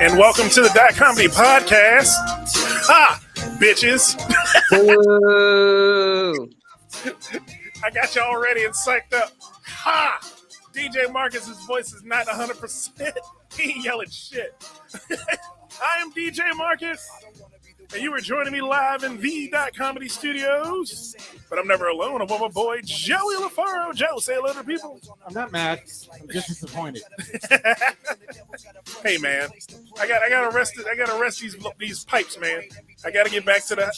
and welcome to the Dot Comedy Podcast. Bitches. I got you all ready and psyched up. DJ Marcus's voice is not 100%. He ain't yelling shit. I am DJ Marcus, and you are joining me live in the Dot Comedy Studios. But I'm never alone. I'm with my boy Joey LaFaro. Joe, say hello to people. I'm not mad. I'm just disappointed. Hey man, I gotta rest these pipes, man. I gotta get back to the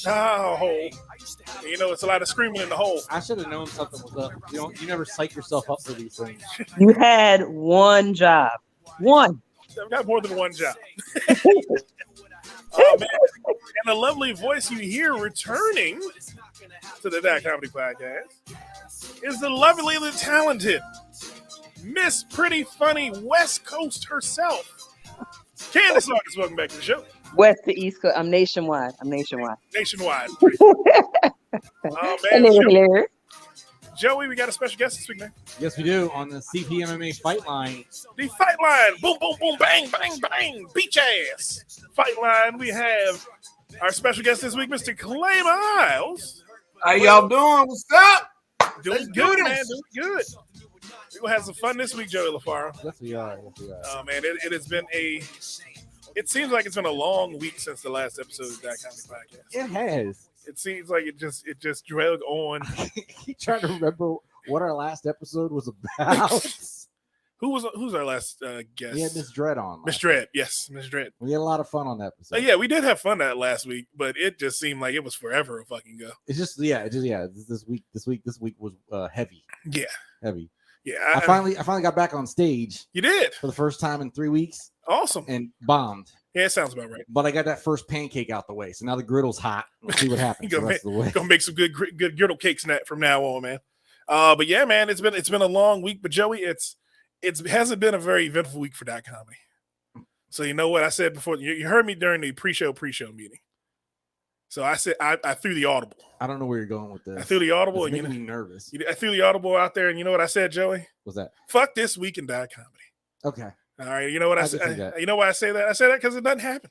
hole. You know, it's a lot of screaming in the hole. I should have known something was up. You never psych yourself up for these things. You had one job. One. I've got more than one job. Oh man, and the lovely voice you hear returning to the Dot Comedy Podcast is the lovely, the talented Miss Pretty Funny West Coast herself, Candace Marcus. Welcome back to the show. West to East Coast. I'm nationwide. Nationwide. Oh Hello, man, hello. Joey, we got a special guest this week, man. Yes, we do. On the CPMMA Fight Line. The Fight Line, boom, boom, boom, bang, bang, bang, beach ass. Fight Line, we have our special guest this week, Mr. Clay Miles. How y'all doing? What's up? Doing good, man. Doing good. We're going to have some fun this week, Joey LaFaro. Yes, we are. Oh, man, it has been it seems like it's been a long week since the last episode of Dot Comedy Podcast. It has. It seems like it just dragged on. He trying to remember what our last episode was about. Who's our last guest? We had Miss Dread on. Miss Dread, yes, Miss Dread. We had a lot of fun on that episode. Yeah, we did have fun that last week, but it just seemed like it was forever a fucking go. It's just This week was heavy. Yeah, heavy. Yeah, I finally got back on stage. You did for the first time in 3 weeks. Awesome. And bombed. Yeah, it sounds about right. But I got that first pancake out the way, so now the griddle's hot. We'll see what happens. Gonna make some good griddle cakes from now on, man. But yeah, man, it's been a long week. But Joey, it hasn't been a very eventful week for Dot Comedy. So you know what I said before? You heard me during the pre-show meeting. So I said I threw the audible. I don't know where you're going with this. I threw the audible, it's and making me nervous. I threw the audible out there, and you know what I said, Joey? What's that? Fuck this week in Dot Comedy. Okay. All right. You know what I said? You know why I say that? I say that because it doesn't happen.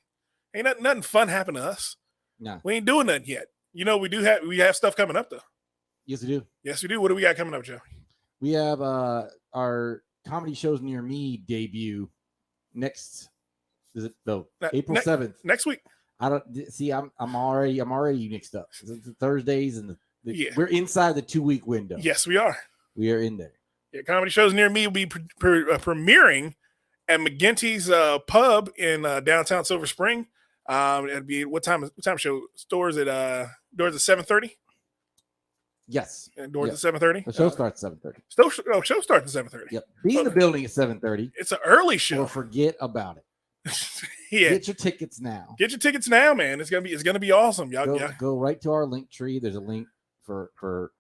Ain't nothing fun happened to us. No. We ain't doing nothing yet. You know, we have stuff coming up though. Yes, we do. Yes, we do. What do we got coming up, Joe? We have our Comedy Shows Near Me debut next. Is it April 7th? Next week. I don't see. I'm already mixed up. The Thursdays and we're inside the 2-week window. Yes, we are. We are in there. Yeah, Comedy Shows Near Me will be premiering at McGinty's pub in downtown Silver Spring. It'll be what time show? Doors at 7:30. Yes. And doors at 7:30. The show starts at 7:30. Show starts at 7:30. Yep. Be in the building at 7:30. It's an early show. Or forget about it. Yeah. Get your tickets now. Get your tickets now, man. It's gonna be awesome. Y'all go right to our link tree. There's a link for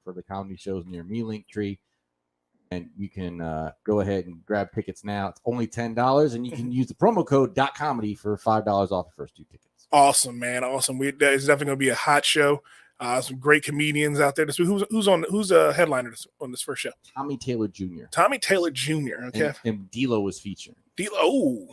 the Comedy Shows Near Me link tree. And you can go ahead and grab tickets now. It's only $10, and you can use the promo code .comedy for $5 off the first 2 tickets. Awesome, man. Awesome. It's definitely going to be a hot show. Some great comedians out there. Who's a headliner on this first show? Tommy Taylor Jr. Tommy Taylor Jr. Okay. And D-Lo was featured. D-Lo. Oh,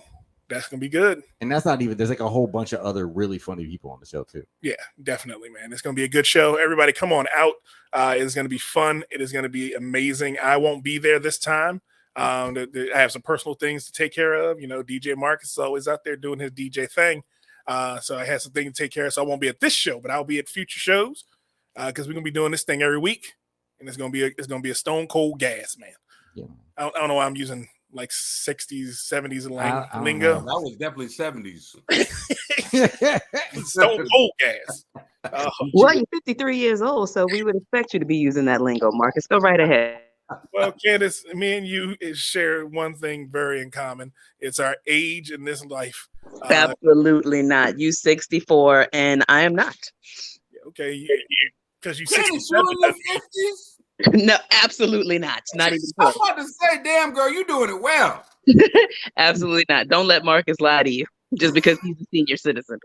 that's going to be good. And that's not even, there's like a whole bunch of other really funny people on the show too. Yeah, definitely, man. It's going to be a good show. Everybody come on out. It's going to be fun. It is going to be amazing. I won't be there this time. I have some personal things to take care of. You know, DJ Marcus is always out there doing his DJ thing. So I had some things to take care of. So I won't be at this show, but I'll be at future shows because we're going to be doing this thing every week. And it's going to be a stone cold gas, man. Yeah. I don't know why I'm using like 60s, 70s lingo. That was definitely 70s. Stone cold gas. Well, you're 53 years old, so we would expect you to be using that lingo, Marcus. Go right ahead. Well, Candace, me and you share one thing very in common. It's our age in this life. Absolutely not. You 64 and I am not. Okay, because you 67. No, absolutely not. Not even close. I was about to say, damn girl, you're doing it well. Absolutely not. Don't let Marcus lie to you just because he's a senior citizen.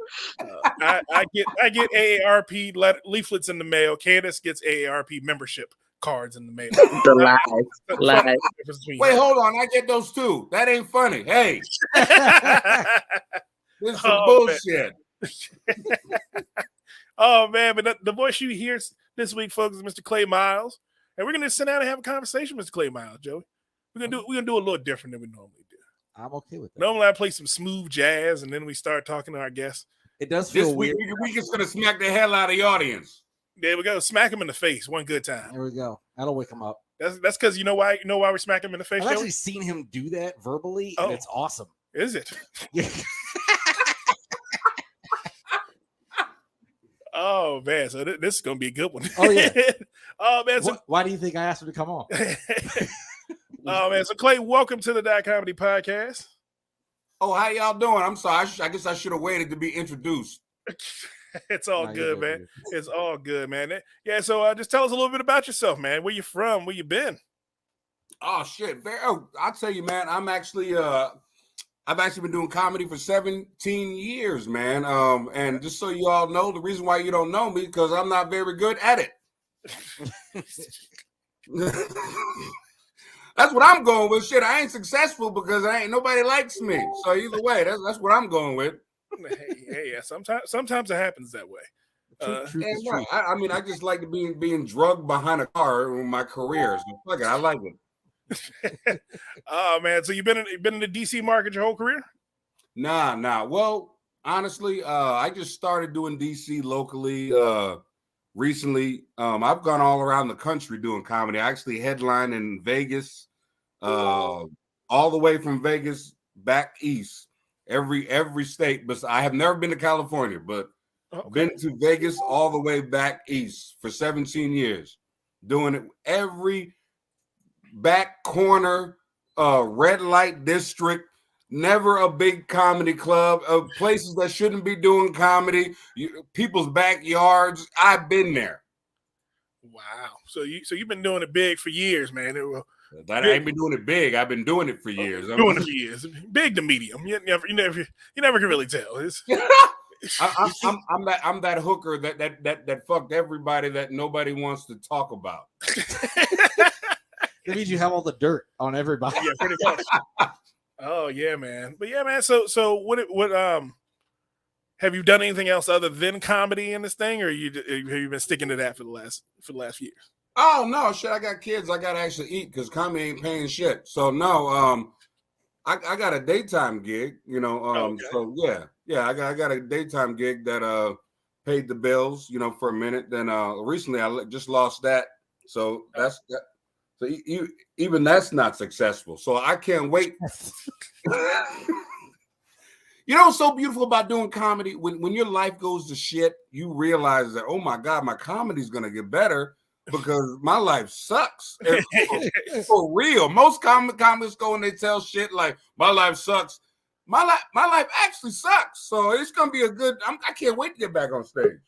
I get AARP leaflets in the mail. Candace gets AARP membership cards in the mail. The lies. Wait, hold on. I get those too. That ain't funny. Hey. This is some Oh, man. bullshit. Oh man, but the voice you hear this week, folks, is Mr. Clay Miles, and we're gonna sit down and have a conversation, Mr. Clay Miles, Joey. We're gonna do a little different than we normally do. I'm okay with that. Normally, I play some smooth jazz, and then we start talking to our guests. It does This feel week, weird. we just gonna smack the hell out of the audience. There we go. Smack him in the face one good time. There we go. That'll wake him up. That's because you know why we smack him in the face. I've Joey? actually seen him do that verbally, Oh. and it's awesome. Is it? Yeah. Oh man, so this is gonna be a good one. Oh, yeah. Oh man, so, Why do you think I asked him to come on? oh man, so Clay, welcome to the Dot Comedy Podcast. Oh, how y'all doing? I'm sorry. I guess I should have waited to be introduced. It's all Nah, good, you're man. you're It's all good, man. Yeah, so just tell us a little bit about yourself, man. Where you from? Where you been? Oh shit! I'll tell you, man. I've actually been doing comedy for 17 years, man. And just so you all know, the reason why you don't know me because I'm not very good at it. That's what I'm going with. Shit, I ain't successful because nobody likes me. So either way, that's what I'm going with. Hey, yeah. Sometimes it happens that way. Truth And is no, truth. I mean, I just like to being drugged behind a car in my career. So fuck it, I like it. Oh man, so you've been in the DC market your whole career? Nah. Well, honestly, I just started doing DC locally recently. I've gone all around the country doing comedy. I actually headline in Vegas, all the way from Vegas back east, every state. But I have never been to California, but been to Vegas all the way back east for 17 years, doing it every back corner, red light district, never a big comedy club, places that shouldn't be doing comedy, people's backyards. I've been there. Wow. So you've been doing it big for years, man. I ain't been doing it big. I've been doing it for years. Doing it for years. Big to medium. You never can really tell. I'm that hooker that fucked everybody that nobody wants to talk about. That means you have all the dirt on everybody. Yeah, pretty much. Oh yeah, man. But yeah, man. So what have you done anything else other than comedy in this thing, or have you been sticking to that for the last few years? Oh no, shit! I got kids. I gotta actually eat because comedy ain't paying shit. So no, I got a daytime gig. You know, Okay. so yeah, I got a daytime gig that paid the bills. You know, for a minute. Then recently I just lost that. So that's that. So even that's not successful. So I can't wait. You know what's so beautiful about doing comedy? When your life goes to shit, you realize that, oh my God, my comedy's gonna get better because my life sucks. For real. Most comics go and they tell shit like my life sucks. My life actually sucks. So it's gonna be I can't wait to get back on stage.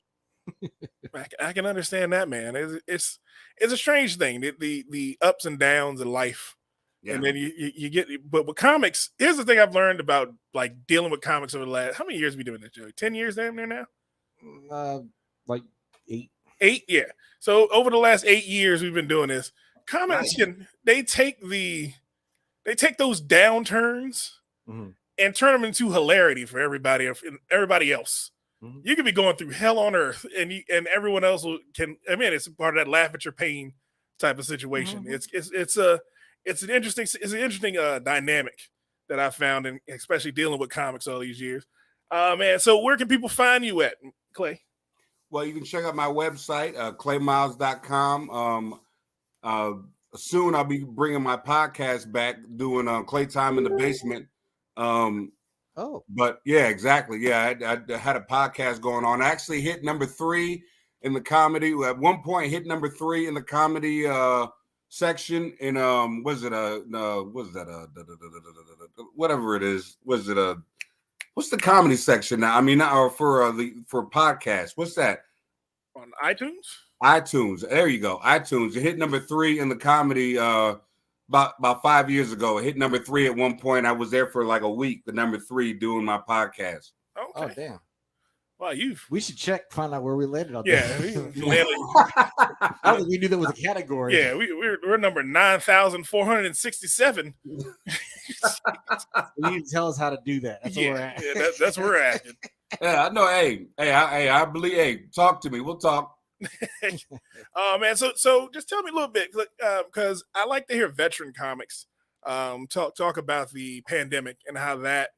I can understand that, man. It's a strange thing, the ups and downs in life. Yeah. And then you get, but with comics, here's the thing I've learned about like dealing with comics over the last, how many years have we doing this, Joey? 10 years damn near now? Like 8. 8, yeah. So over the last 8 years we've been doing this. Comics they take those downturns and turn them into hilarity for everybody else. Mhm. You could be going through hell on earth, and everyone else it's part of that laugh at your pain type of situation. Mhm. It's an interesting dynamic that I found, and especially dealing with comics all these years. Man, so where can people find you at, Clay? Well, you can check out my website, claymiles.com. Soon I'll be bringing my podcast back, doing Clay Time in the Basement. But yeah, exactly. Yeah, I had a podcast going on. I actually hit number 3 in the comedy. At one point, hit number 3 in the comedy section. In what's the comedy section now? I mean, or for podcasts. What's that? On iTunes? iTunes. There you go. iTunes. It hit number 3 in the comedy about 5 years ago. It hit number 3 at one point. I was there for like a week, the number 3 doing my podcast. Okay. Oh, damn. Wow, We should find out where we landed on yeah, that. we landed- I don't think we knew that was a category. yeah, we're number 9,467. You need to tell us how to do that. That's where we're at. Yeah, that's where we're at. Yeah, I know. Hey, I believe. Hey, talk to me. We'll talk. Oh man, so just tell me a little bit, because I like to hear veteran comics talk about the pandemic and how that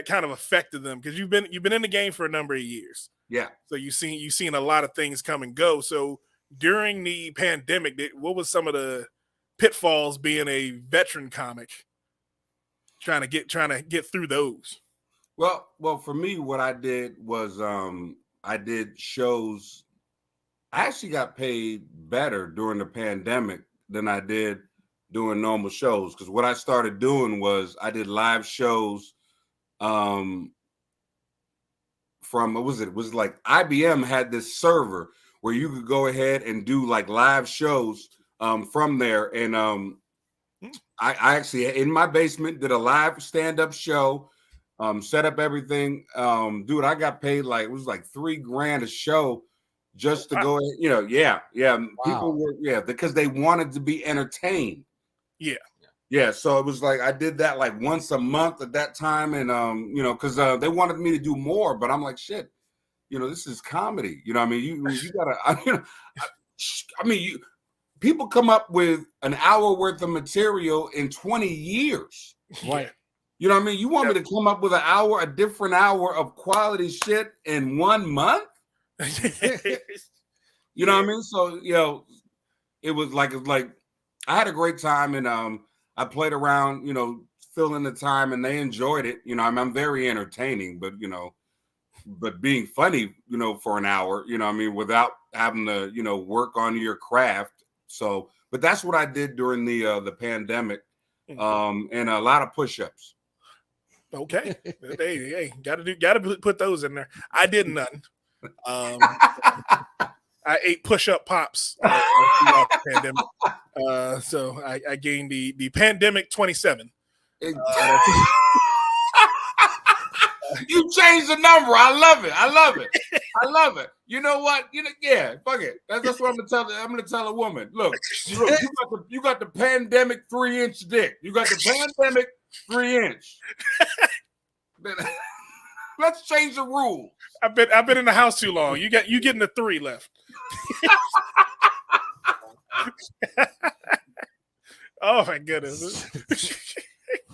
kind of affected them, because you've been in the game for a number of years. Yeah. So you've seen a lot of things come and go. So during the pandemic, what was some of the pitfalls being a veteran comic? Trying to get through those. Well, for me, what I did was I did shows. I actually got paid better during the pandemic than I did doing normal shows, because what I started doing was I did live shows from what was it? It was like IBM had this server where you could go ahead and do like live shows from there. And I actually in my basement did a live stand-up show, set up everything. Dude, I got paid like it was like $3,000 a show just to go, yeah. Wow. People were because they wanted to be entertained. Yeah, so it was like I did that like once a month at that time, and because they wanted me to do more, but I'm like, shit, this is comedy. You know what I mean? You gotta, people come up with an hour worth of material in 20 years. Right. You know what I mean? You want me to come up with a different hour of quality shit in 1 month? You know what I mean? So, it was like I had a great time, and I played around, filling the time, and they enjoyed it. I'm very entertaining, but but being funny, for an hour, without having to, work on your craft. So, but that's what I did during the pandemic, and a lot of push-ups. Okay, hey, gotta put those in there. I did none. I ate push-up pops throughout the pandemic. So I gained the pandemic 27. You changed the number. I love it. You know what? Yeah, fuck it. That's what I'm gonna tell. I'm gonna tell a woman. Look, you got the pandemic 3-inch dick. You got the pandemic 3-inch. Let's change the rule. I've been in the house too long. You getting the 3 left. Oh my goodness.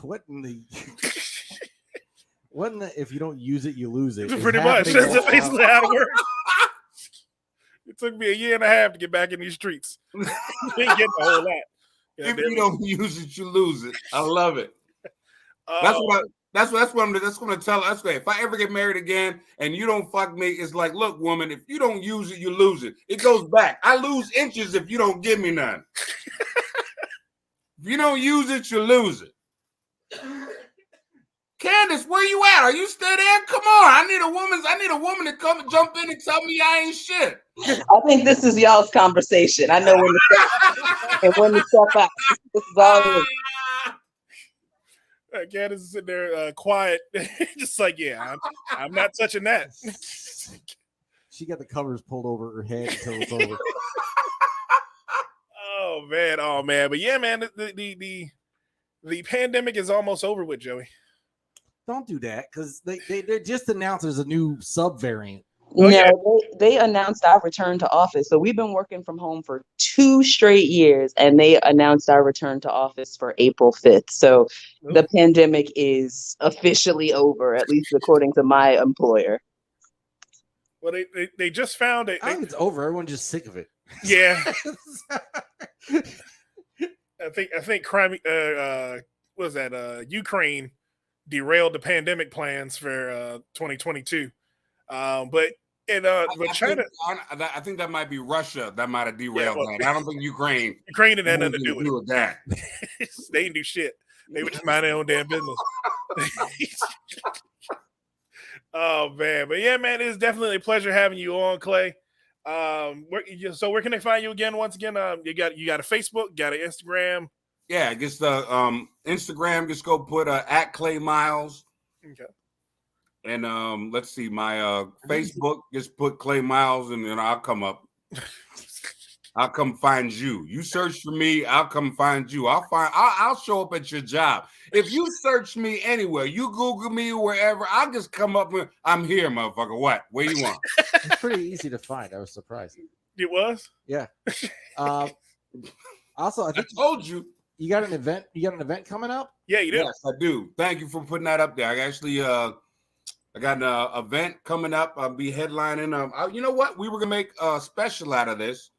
What in the if you don't use it, you lose it? Pretty much. That's basically how it works. It took me a year and a half to get back in these streets. You ain't getting a whole lot. If you don't use it, you lose it. I love it. That's what I'm gonna tell us. If I ever get married again and you don't fuck me, it's like, look, woman, if you don't use it, you lose it. It goes back. I lose inches if you don't give me none. If you don't use it, you lose it. Candace, where you at? Are you still there? Come on. I need a woman to come and jump in and tell me I ain't shit. I think this is y'all's conversation. I know when to step and when to step out. This is all it is. Candace is sitting there quiet, just like, yeah, I'm not touching that. She got the covers pulled over her head until it's over. Oh man, but yeah, man, the pandemic is almost over with, Joey. Don't do that, because they just announced there's a new subvariant. They announced our return to office. So we've been working from home for 2 straight years, and they announced our return to office for April 5th. So the pandemic is officially over, at least according to my employer. Well, they just found it. I think it's over. Everyone's just sick of it. Yeah. I think crime. What was that? Ukraine derailed the pandemic plans for 2022. But China, I think that might be Russia that might have derailed that. I don't think Ukraine didn't have nothing to do with that. They didn't do shit. They would just mind their own damn business. Oh man, but yeah, man, it's definitely a pleasure having you on, Clay. So where can they find you again? Once again, you got a Facebook, got an Instagram. Yeah, I guess the Instagram. Just go put @Clay Miles. Okay. And let's see, my Facebook just put Clay Miles, and then I'll come up. I'll come find you. You search for me, I'll come find you. I'll show up at your job. If you search me anywhere, you Google me wherever, I'll just come up with, I'm here, motherfucker. What? Where you want? It's pretty easy to find. I was surprised. It was? Yeah. Also, I think I told you. you got an event. You got an event coming up. Yeah, you do. Yes, I do. Thank you for putting that up there. I actually I got an event coming up. I'll be headlining. You know what? We were gonna make a special out of this,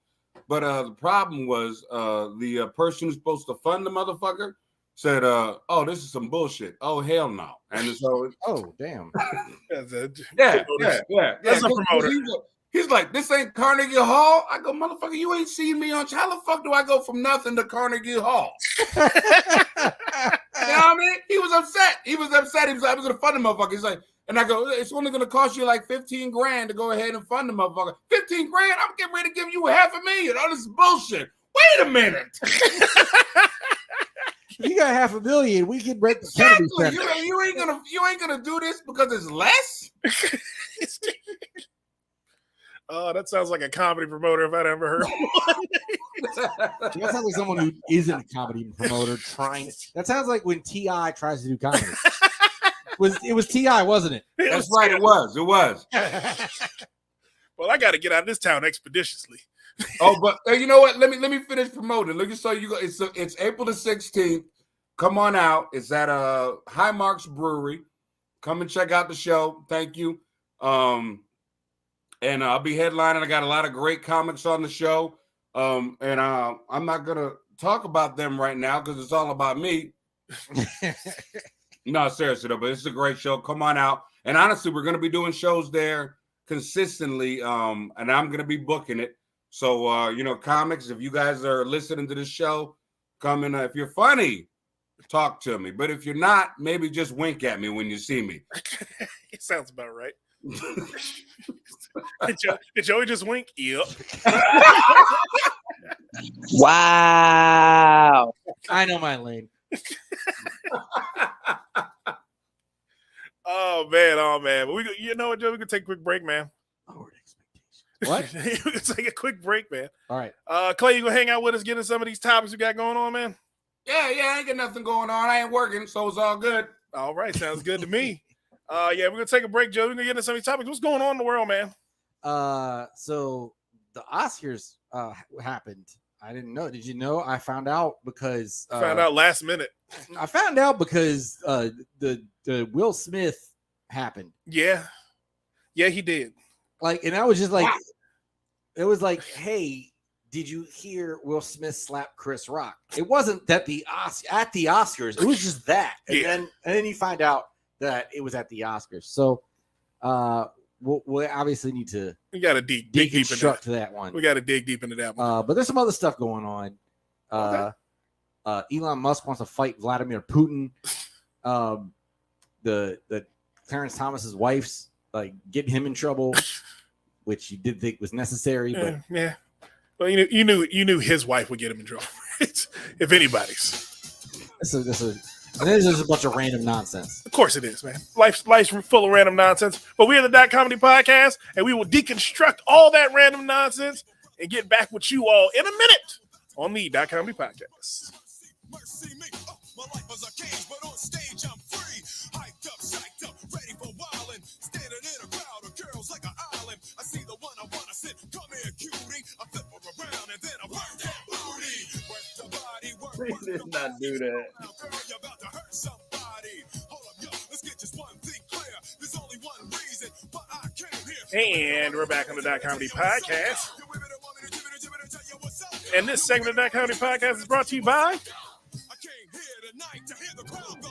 but the problem was the person who's supposed to fund the motherfucker said, "Oh, this is some bullshit. Oh, hell no." And so, Oh, damn. yeah. That's a promoter. He's like, "This ain't Carnegie Hall." I go, "Motherfucker, you ain't seen me on. How the fuck do I go from nothing to Carnegie Hall?" You know what I mean? He was upset. He was like, "I was gonna fund the motherfucker." He's like, and I go, "It's only gonna cost you like 15 grand to go ahead and fund the motherfucker." 15 grand? I'm getting ready to give you $500,000. Oh, this is bullshit. Wait a minute. If you got $500,000, we can rent the Kennedy Exactly. Center. You ain't gonna do this because it's less. Oh, that sounds like a comedy promoter if I'd ever heard. That sounds like someone who isn't a comedy promoter trying. That sounds like when T.I. tries to do comedy. It was T.I., wasn't it? That's right. It was. Well, I got to get out of this town expeditiously. Oh, but you know what? Let me finish promoting. Look, so you go. It's April the 16th. Come on out. It's at High Marks Brewery. Come and check out the show. Thank you. And I'll be headlining. I got a lot of great comics on the show. And I'm not gonna talk about them right now because it's all about me. No, seriously though, but it's a great show. Come on out. And honestly, we're gonna be doing shows there consistently. And I'm gonna be booking it. So comics, if you guys are listening to this show, come in. If you're funny, talk to me. But if you're not, maybe just wink at me when you see me. It sounds about right. Did Joey just wink? Yep. Wow. I know my lane. Oh man. But you know what, Joe? We can take a quick break, man. Lowered expectations. What? We can take a quick break, man. All right. Clay, you gonna hang out with us, getting some of these topics we got going on, man? Yeah, I ain't got nothing going on. I ain't working, so it's all good. All right, sounds good to me. Yeah, we're gonna take a break, Joe. We're gonna get into some of these topics. What's going on in the world, man? So the Oscars happened. I didn't know. Did you know? I found out because Found out last minute. I found out because the Will Smith happened. Yeah, he did. Like, and I was just like, it was like, hey, did you hear Will Smith slap Chris Rock? It wasn't that at the Oscars. It was just that, and then you find out that it was at the Oscars. So, we'll obviously need to. We got to dig deep into that one. We got to dig deep into that one. But there's some other stuff going on. Elon Musk wants to fight Vladimir Putin. The Clarence Thomas's wife's like getting him in trouble, which you did think was necessary. But yeah. Well, you knew his wife would get him in trouble, if anybody's. And then there's a bunch of random nonsense. Of course it is, man. Life's full of random nonsense. But we are the Dot Comedy Podcast, and we will deconstruct all that random nonsense and get back with you all in a minute on the Dot Comedy Podcast. Mercy me, my life was a cage, but on stage I'm free. Hyped up, psyched up, ready for wildin'. Standing in a crowd of girls like an island. I see the one I wanna sit. Come here, cutie. I flip her around and then I work that booty. Work the body, work He did not do that. Now, girl, you're about to hurt somebody. Hold up, yo, let's get just one thing clear. There's only one reason why I came here. And we're back on the Dot Comedy Podcast. And this segment of the Dot Comedy Podcast is brought to you by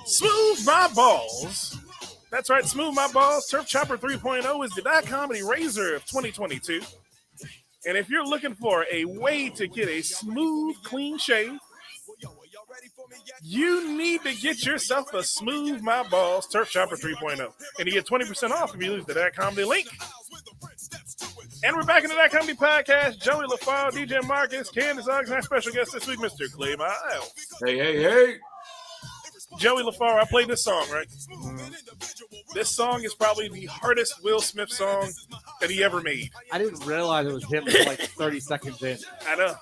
Smooth My Balls. That's right, Smooth My Balls. Turf Chopper 3.0 is the Dot Comedy Razor of 2022. And if you're looking for a way to get a smooth, clean shave, you need to get yourself a Smooth My Balls Turf Chopper 3.0. And you get 20% off if you use the Dot Comedy link. And we're back in the Dot Comedy Podcast. Joey LaFaro, DJ Marcus, Candace Uggs, and our special guest this week, Mr. Clay Miles. Hey. Joey LaFaro, I played this song, right? This song is probably the hardest Will Smith song that he ever made. I didn't realize it was him until like 30 seconds in. I know.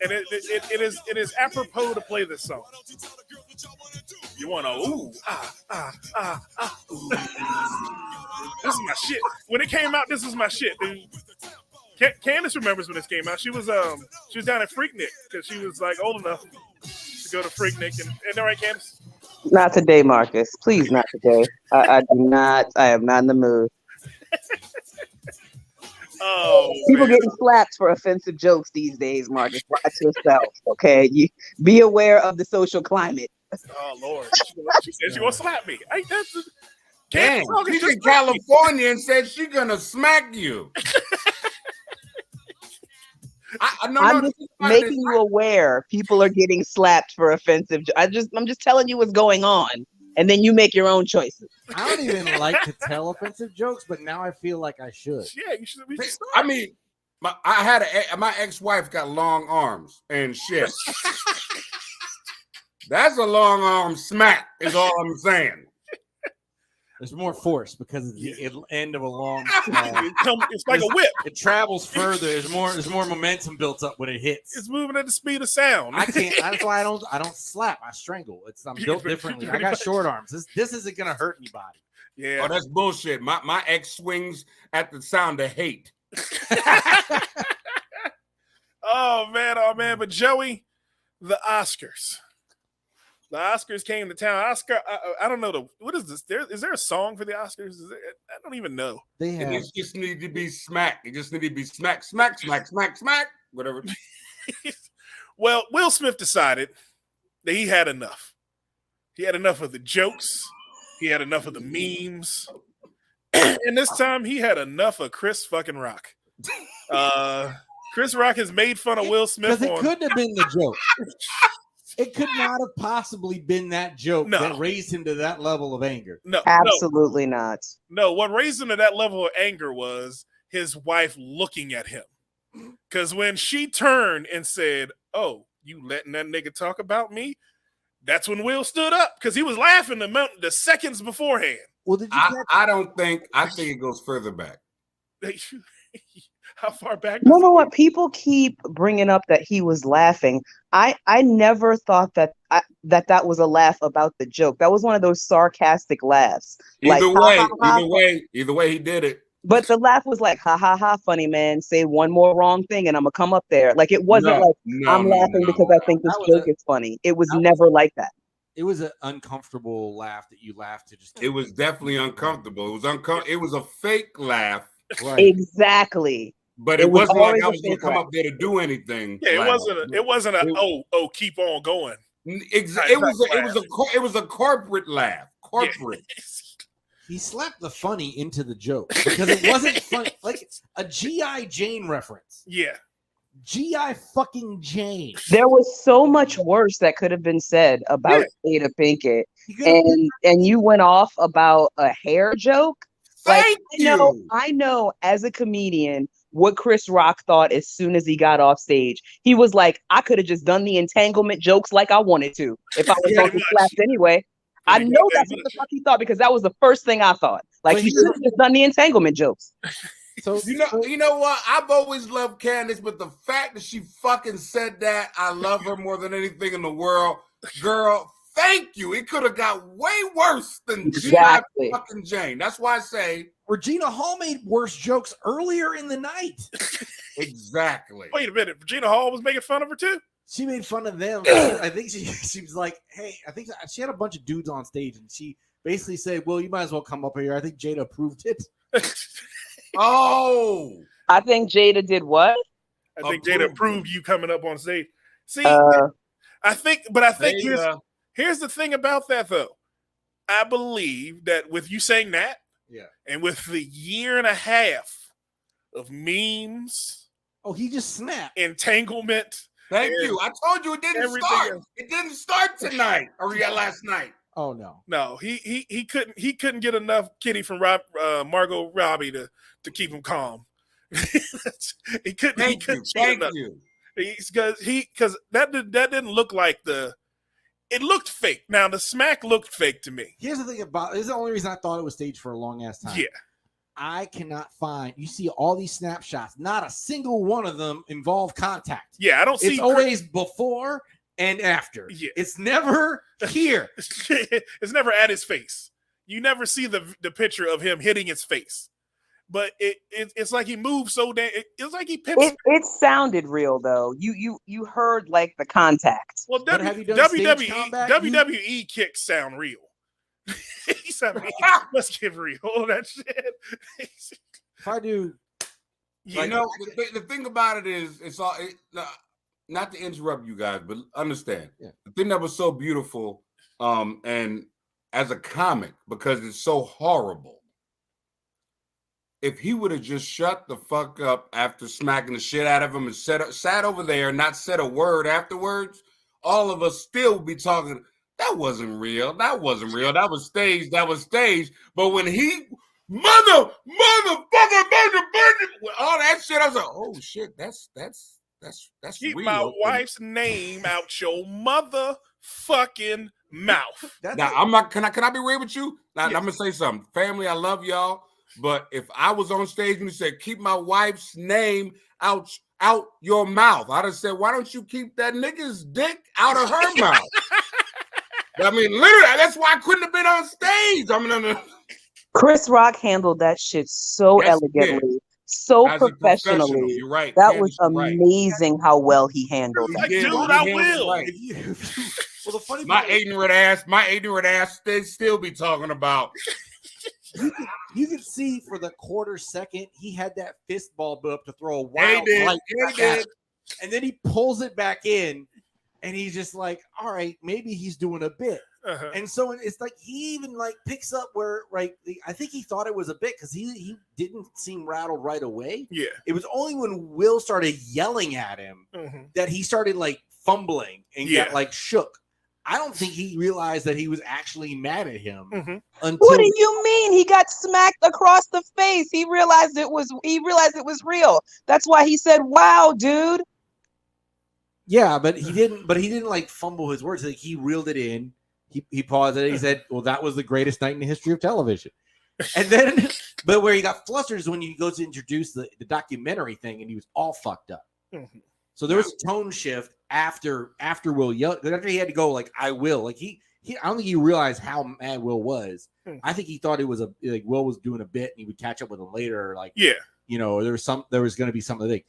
And it is apropos to play this song. You want to ooh. This is my shit. When it came out, this was my shit, dude. Candace remembers when this came out. She was down at Freaknik because she was like old enough to go to Freaknik. And all right, Candace? Not today, Marcus. Please, not today. I do not. I am not in the mood. Oh, People man. getting slapped for offensive jokes these days, Marcus. Watch yourself, okay? You be aware of the social climate. Oh Lord. She said she gonna slap me. Damn, she's in California and said she's gonna smack you. I'm just making you aware. People are getting slapped for offensive. I'm just telling you what's going on, and then you make your own choices. I don't even like to tell offensive jokes, but now I feel like I should. Yeah, you should. I mean, my ex-wife got long arms and shit. That's a long arm smack, is all I'm saying. There's more force because of the end of a long. It's like a whip. It travels further. There's more momentum built up when it hits. It's moving at the speed of sound. I can't. That's why I don't slap. I strangle. I'm built differently. I got short arms. This isn't gonna hurt anybody. Yeah. Oh, that's bullshit. My ex swings at the sound of hate. Oh man. But Joey, the Oscars. The Oscars came to town. I don't know what is this? Is there a song for the Oscars? I don't even know. They have. It just need to be smack. It just need to be smack, whatever. Well, Will Smith decided that he had enough. He had enough of the jokes. He had enough of the memes. And this time he had enough of Chris fucking Rock. Chris Rock has made fun of Will Smith. Because it couldn't have been the joke. It could not have possibly been that joke that raised him to that level of anger. No, absolutely not. No, what raised him to that level of anger was his wife looking at him. Because when she turned and said, "Oh, you letting that nigga talk about me?" That's when Will stood up because he was laughing the seconds beforehand. Well, did you? I think it goes further back. How far back? No, what people keep bringing up that he was laughing. I never thought that was a laugh about the joke. That was one of those sarcastic laughs. Either way, he did it. But the laugh was like, ha ha ha, funny man. Say one more wrong thing and I'm gonna come up there. Like it wasn't I'm laughing because I think this joke is funny. It was never like that. It was an uncomfortable laugh that you laughed to just. It was definitely uncomfortable. It was It was a fake laugh. Right. Exactly. But it wasn't like I was going to come up there to do anything. Yeah, it wasn't a keep on going. Exactly. It was a corporate laugh. Corporate. Yeah. He slapped the funny into the joke because it wasn't funny. Like a G.I. Jane reference. Yeah. G.I. fucking Jane. There was so much worse that could have been said about Jada Pinkett. And you went off about a hair joke. Thank you. I know as a comedian what Chris Rock thought as soon as he got off stage. He was like, I could have just done the entanglement jokes like I wanted to if I was going to slapped anyway. I know that's what the fuck he thought because that was the first thing I thought. Like he should have just done the entanglement jokes. So you know what? I've always loved Candace, but the fact that she fucking said that, I love her more than anything in the world. Girl, thank you. It could have got way worse than G.I. fucking Jane. That's why I say Regina Hall made worse jokes earlier in the night. Exactly. Wait a minute. Regina Hall was making fun of her too? She made fun of them. I think she was like, hey, I think she had a bunch of dudes on stage and she basically said, well, you might as well come up here. I think Jada approved it. Oh. I think Jada did what? I think Jada approved you coming up on stage. See, I think here's the thing about that though. I believe that with you saying that, and with the year and a half of memes, he just snapped. Entanglement. Thank you. I told you it didn't start. It didn't start tonight or last night. Oh no. No, he couldn't get enough kitty from Margot Robbie to keep him calm. he couldn't. Thank you. Because that didn't look like it looked fake. Now the smack looked fake to me. Here's the thing about this is the only reason I thought it was staged for a long ass time. Yeah. I cannot find. You see all these snapshots. Not a single one of them involve contact. Yeah, I don't see. It's always before and after. Yeah. It's never here. It's never at his face. You never see the picture of him hitting his face. But it's like he moved so damn. It's like he pinched. It sounded real though. You heard like the contact. Well, But have you done stage combat? WWE kicks sound real. He sound real. Let's get real. All that shit. If I do, Yeah. You know, the thing about it is, it's all. Not to interrupt you guys, but understand the thing that was so beautiful, and as a comic, because it's so horrible. If he would have just shut the fuck up after smacking the shit out of him and sat over there and not said a word afterwards, all of us still would be talking. That wasn't real. That wasn't real. That was staged. That was staged. But when he motherfucker, all that shit, I was like, oh shit, that's Keep real. my wife's name out your motherfucking mouth. Now I'm not. Can I be real with you? Now I'm gonna say something. Family, I love y'all. But if I was on stage and you said, keep my wife's name out your mouth, I'd have said, why don't you keep that nigga's dick out of her mouth? I mean, literally, that's why I couldn't have been on stage. I mean, Chris Rock handled that shit so Yes, he did. elegantly, so as a professional, professionally. you're right. That Candace, was you're right. amazing how well he handled He's that. like, did. dude, He I handled it will. right. Well, the funny My part is, ignorant ass, they still be talking about. you can see for the quarter second he had that fist ball up to throw a They wild did. right They back at did. him. And then he pulls it back in, and he's just like, all right, maybe he's doing a bit. Uh-huh. And so it's like he even like picks up where I think he thought it was a bit because he didn't seem rattled right away. Yeah. It was only when Will started yelling at him Mhm. that he started like fumbling and Yeah. got like shook. I don't think he realized that he was actually mad at him Mhm. until What do you mean? He got smacked across the face. He realized it was real. That's why he said, "Wow, dude." yeah, but he didn't like fumble his words. Like he reeled it in. He paused it. He said, "Well, that was the greatest night in the history of television." And then, but where he got flustered is when he goes to introduce the documentary thing, and he was all fucked up. Mhm. So there was a tone shift after Will yelled. After he had to go like, "I will." Like he I don't think he realized how mad Will was. Hmm. I think he thought it was like Will was doing a bit, and he would catch up with him later. Like Yeah. there was going to be something.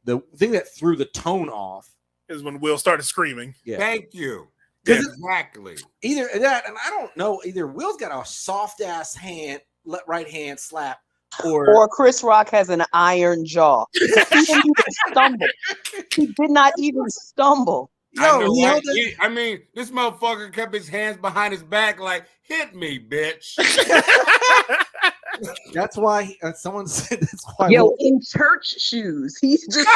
The thing that threw the tone off. Is when Will started screaming. Yeah. Thank you. Yeah. Exactly. Either that, and I don't know. Either Will's got a soft ass right hand slap, Or Chris Rock has an iron jaw. He didn't even stumble. He did not even stumble. I know, he right? held it- I mean, this motherfucker kept his hands behind his back, like, hit me, bitch. That's why someone said that's why. Yo, Will, in church shoes. He's just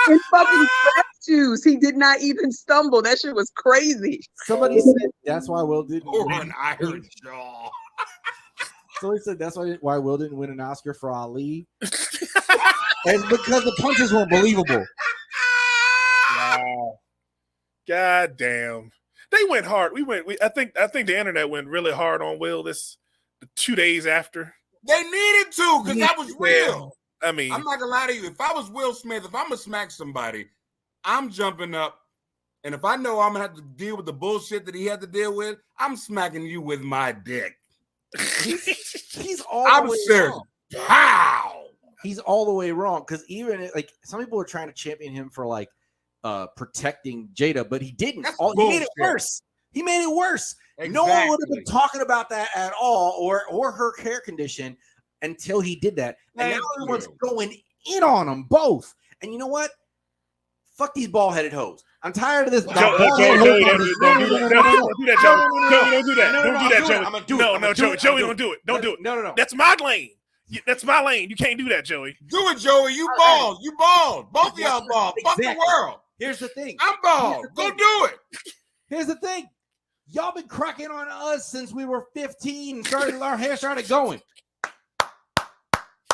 in fucking church shoes. He did not even stumble. That shit was crazy. somebody said that's why Will didn't. Or win. an iron jaw. Somebody said that's why Will didn't win an Oscar for Ali, and because the punches weren't believable. Wow. God damn. They went hard. I think the internet went really hard on Will the 2 days after. They needed to, because that was real. I mean, I'm not gonna lie to you. If I was Will Smith, if I'm gonna smack somebody, I'm jumping up. And if I know I'm gonna have to deal with the bullshit that he had to deal with, I'm smacking you with my dick. He's all I'm the way serious. wrong. Pow! He's all the way wrong because even like some people are trying to champion him for like protecting Jada, but he didn't. That's He made it bullshit. worse. He made it worse. No one would have been Exactly. talking about that at all, or her hair condition until he did that. And Thank now everyone's you. going in on them both. And you know what? Fuck these ball-headed hoes. I'm tired of this. Joey, don't do that, Joey. No, Joey, don't do it. Don't do it. No. That's my lane. That's my lane. You can't do that, Joey. Do it, Joey. You bald. You bald. Both of y'all bald. Fuck the Exactly. world. Here's the thing. I'm bald. Go do it. Here's the thing. Y'all been cracking on us since we were 15 and our hair started going.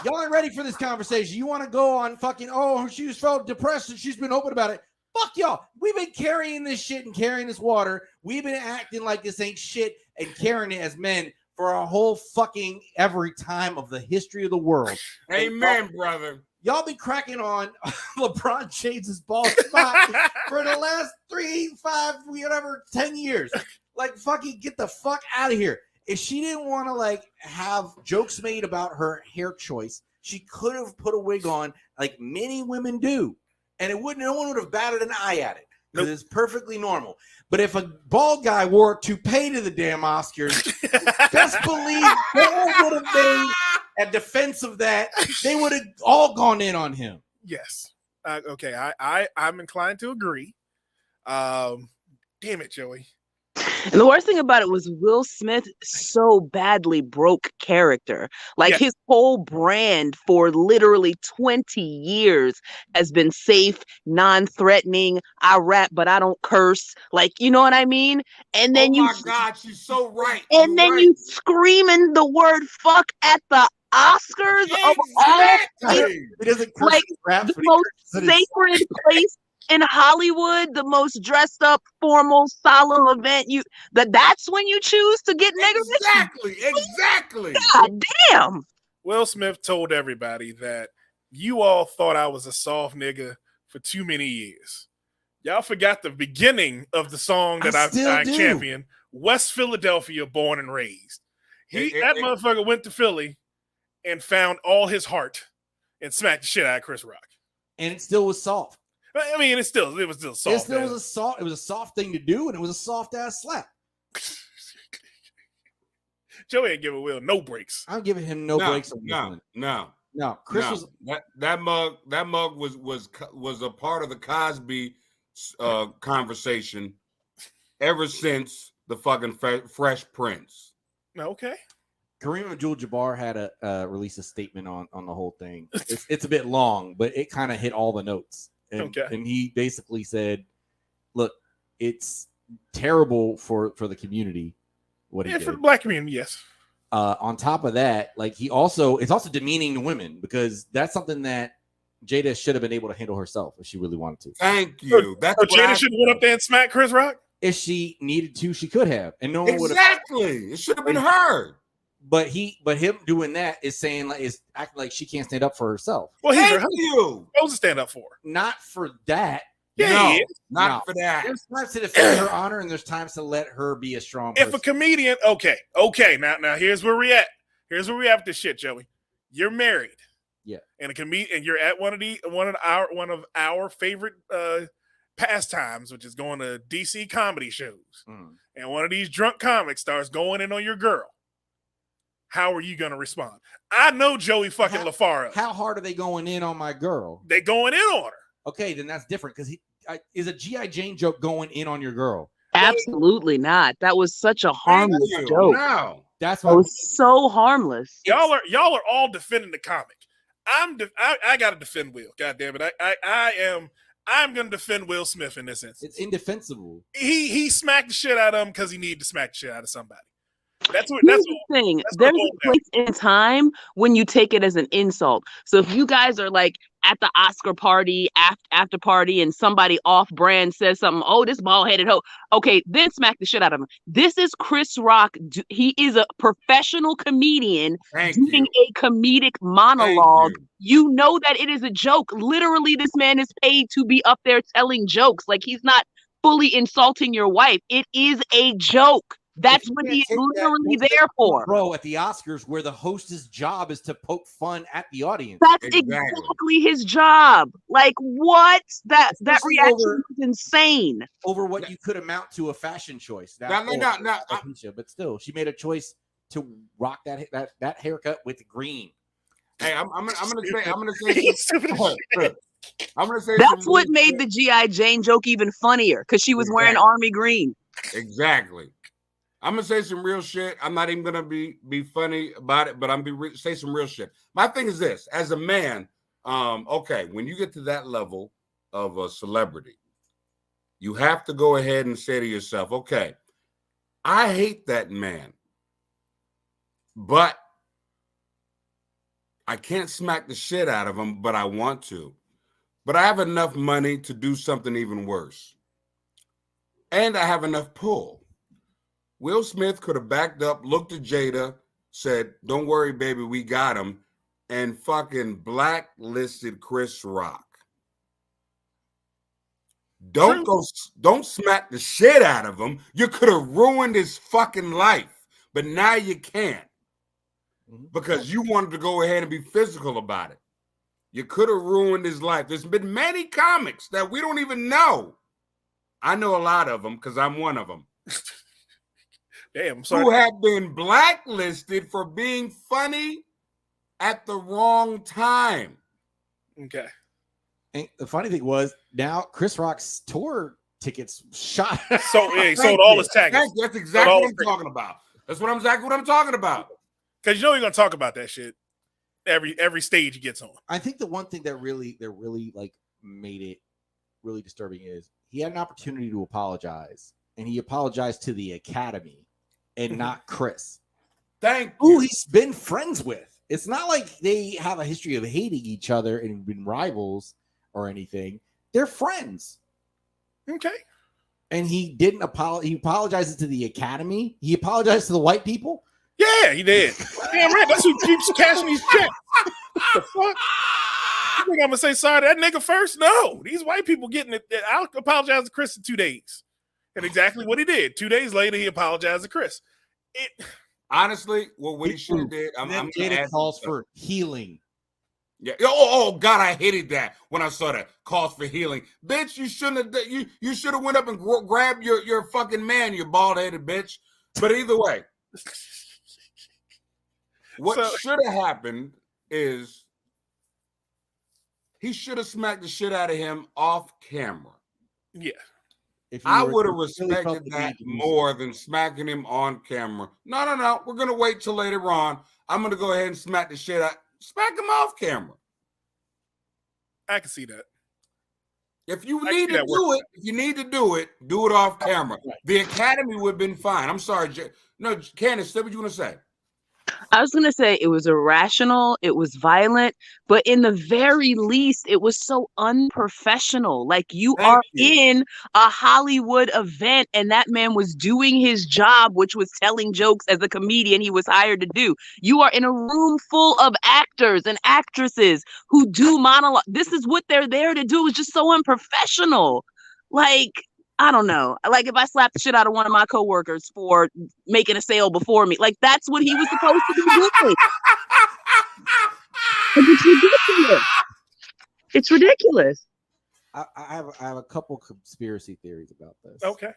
Y'all ain't ready for this conversation. You want to go on fucking, she was felt depressed and she's been open about it. Fuck y'all. We've been carrying this shit and carrying this water. We've been acting like this ain't shit and carrying it as men for a whole fucking every time of the history of the world. Amen, brother. Y'all been cracking on LeBron James's ball spot for the last 3, 5, whatever, 10 years. Like, fucking get the fuck out of here. If she didn't want to like have jokes made about her hair choice, she could have put a wig on like many women do. And no one would have batted an eye at it because it's perfectly normal. But if a bald guy wore a toupee to the damn Oscars, best believe no one would have made a defense of that. They would have all gone in on him. Yes. Okay. I'm inclined to agree. Damn it, Joey. And the worst thing about it was Will Smith so badly broke character. Like Yeah. his whole brand for literally 20 years has been safe, non-threatening. I rap, but I don't curse. Like, you know what I mean? And then Oh my God, she's so right. and You're then right. you screaming the word fuck at the Oscars of all Exactly. He doesn't curse Like, in raps, the but he most curses at his- sacred place in Hollywood, the most dressed up, formal, solemn event. That's when you choose to get negative. Exactly. God damn. Will Smith told everybody that you all thought I was a soft nigga for too many years. Y'all forgot the beginning of the song that I still I do. championed. West Philadelphia, born and raised. That motherfucker went to Philly and found all his heart and smacked the shit out of Chris Rock. And it still was soft. I mean, it was still soft. It still was a soft. It was a soft thing to do, and it was a soft ass slap. Joey ain't giving Will no breaks. I'm giving him no breaks on this one. No. Chris was that mug was a part of the Cosby conversation ever since the fucking Fresh Prince. Okay. Kareem Abdul-Jabbar had a release a statement on the whole thing. It's a bit long, but it kind of hit all the notes. And he basically said, "Look, it's terrible for the community. What he did for the black community, yes. On top of that, like it's also demeaning to women because that's something that Jada should have been able to handle herself if she really wanted to. Thank you. That's so Jada should have went up there and smacked Chris Rock. If she needed to, she could have, and no one would have. Exactly. It should have been her. But him doing that is saying like is acting like she can't stand up for herself. Well, he's Thank you. supposed to stand up for her. Not for that. Yeah, No, he is. not for that. There's times to defend her honor, and there's times to let her be a strong person. If a comedian, okay. Now here's where we at. Here's where we at with this shit, Joey. You're married. Yeah. And and you're at one of our favorite pastimes, which is going to DC comedy shows. And one of these drunk comics starts going in on your girl. How are you going to respond? I know Joey fucking LaFaro. How hard are they going in on my girl? They going in on her. Okay, then that's different because is a G.I. Jane joke going in on your girl? Absolutely not. That was such a harmless joke. No. That's It was so harmless. Y'all are all defending the comic. I got to defend Will. God damn it. I'm going to defend Will Smith in this instance. It's indefensible. He smacked the shit out of him because he needed to smack the shit out of somebody. Here's the thing. There's a place in time when you take it as an insult. So if you guys are like at the Oscar party, after party, and somebody off brand says something, oh, this bald headed hoe. Okay, then smack the shit out of him. This is Chris Rock. He is a professional comedian doing a comedic monologue. You know that it is a joke. Literally, this man is paid to be up there telling jokes. Like he's not fully insulting your wife. It is a joke. That's what he is literally there for. Bro, at the Oscars, where the host's job is to poke fun at the audience. That's exactly his job. Like, what? That reaction was insane. Over what you could amount to a fashion choice. But still, she made a choice to rock that haircut with green. Hey, I'm gonna say that's what made the G.I. Jane joke even funnier because she was wearing army green. Exactly. I'm gonna say some real shit. I'm not even gonna be funny about it, but I'm gonna say some real shit. My thing is this: as a man, okay, when you get to that level of a celebrity, you have to go ahead and say to yourself, okay, I hate that man, but I can't smack the shit out of him, but I want to. but I have enough money to do something even worse. And I have enough pull. Will Smith could have backed up, looked at Jada, said, "Don't worry, baby, we got him," and fucking blacklisted Chris Rock. Don't smack the shit out of him. You could have ruined his fucking life, but now you can't because you wanted to go ahead and be physical about it. You could have ruined his life. There's been many comics that we don't even know. I know a lot of them because I'm one of them. Damn, I'm sorry. Who have been blacklisted for being funny at the wrong time. Okay. And the funny thing was, now Chris Rock's tour tickets shot. So yeah, he sold all his tickets. That's exactly what I'm talking about. That's exactly what I'm talking about. Because you know you're gonna talk about that shit every stage he gets on. I think the one thing that really like made it really disturbing is he had an opportunity to apologize, and he apologized to the Academy and not Chris, Thank who you. he's been friends with. It's not like they have a history of hating each other and been rivals or anything. They're friends. Okay. And he didn't apologize. He apologizes to the Academy. He apologized to the white people. Yeah, he did. Damn right. That's who keeps cashing these checks. What the fuck? You think I'm gonna say sorry to that nigga first? No, these white people getting it. I'll apologize to Chris in 2 days, and exactly what he did. 2 days later, he apologized to Chris. Honestly, what he should have did, I'm Jada calls for healing. Yeah. Oh, God, I hated that when I saw that calls for healing. Bitch, you shouldn't have. You should have went up and grabbed your fucking man, you bald headed bitch. But either way, what should have happened is he should have smacked the shit out of him off camera. Yeah. I would have respected that more than smacking him on camera. No. We're going to wait till later on. I'm going to go ahead and smack the shit out. Smack him off camera. I can see that. If you need to do it, do it off camera. The Academy would have been fine. I'm sorry. No, Candace, what you want to say? I was going to say it was irrational, it was violent, but in the very least, it was so unprofessional. Like you are in a Hollywood event, and that man was doing his job, which was telling jokes as a comedian he was hired to do. You are in a room full of actors and actresses who do monologue. This is what they're there to do. It's just so unprofessional. Like, I don't know. Like if I slapped the shit out of one of my coworkers for making a sale before me, like that's what he was supposed to be doing. It's ridiculous. It's ridiculous. I have a couple conspiracy theories about this. Okay.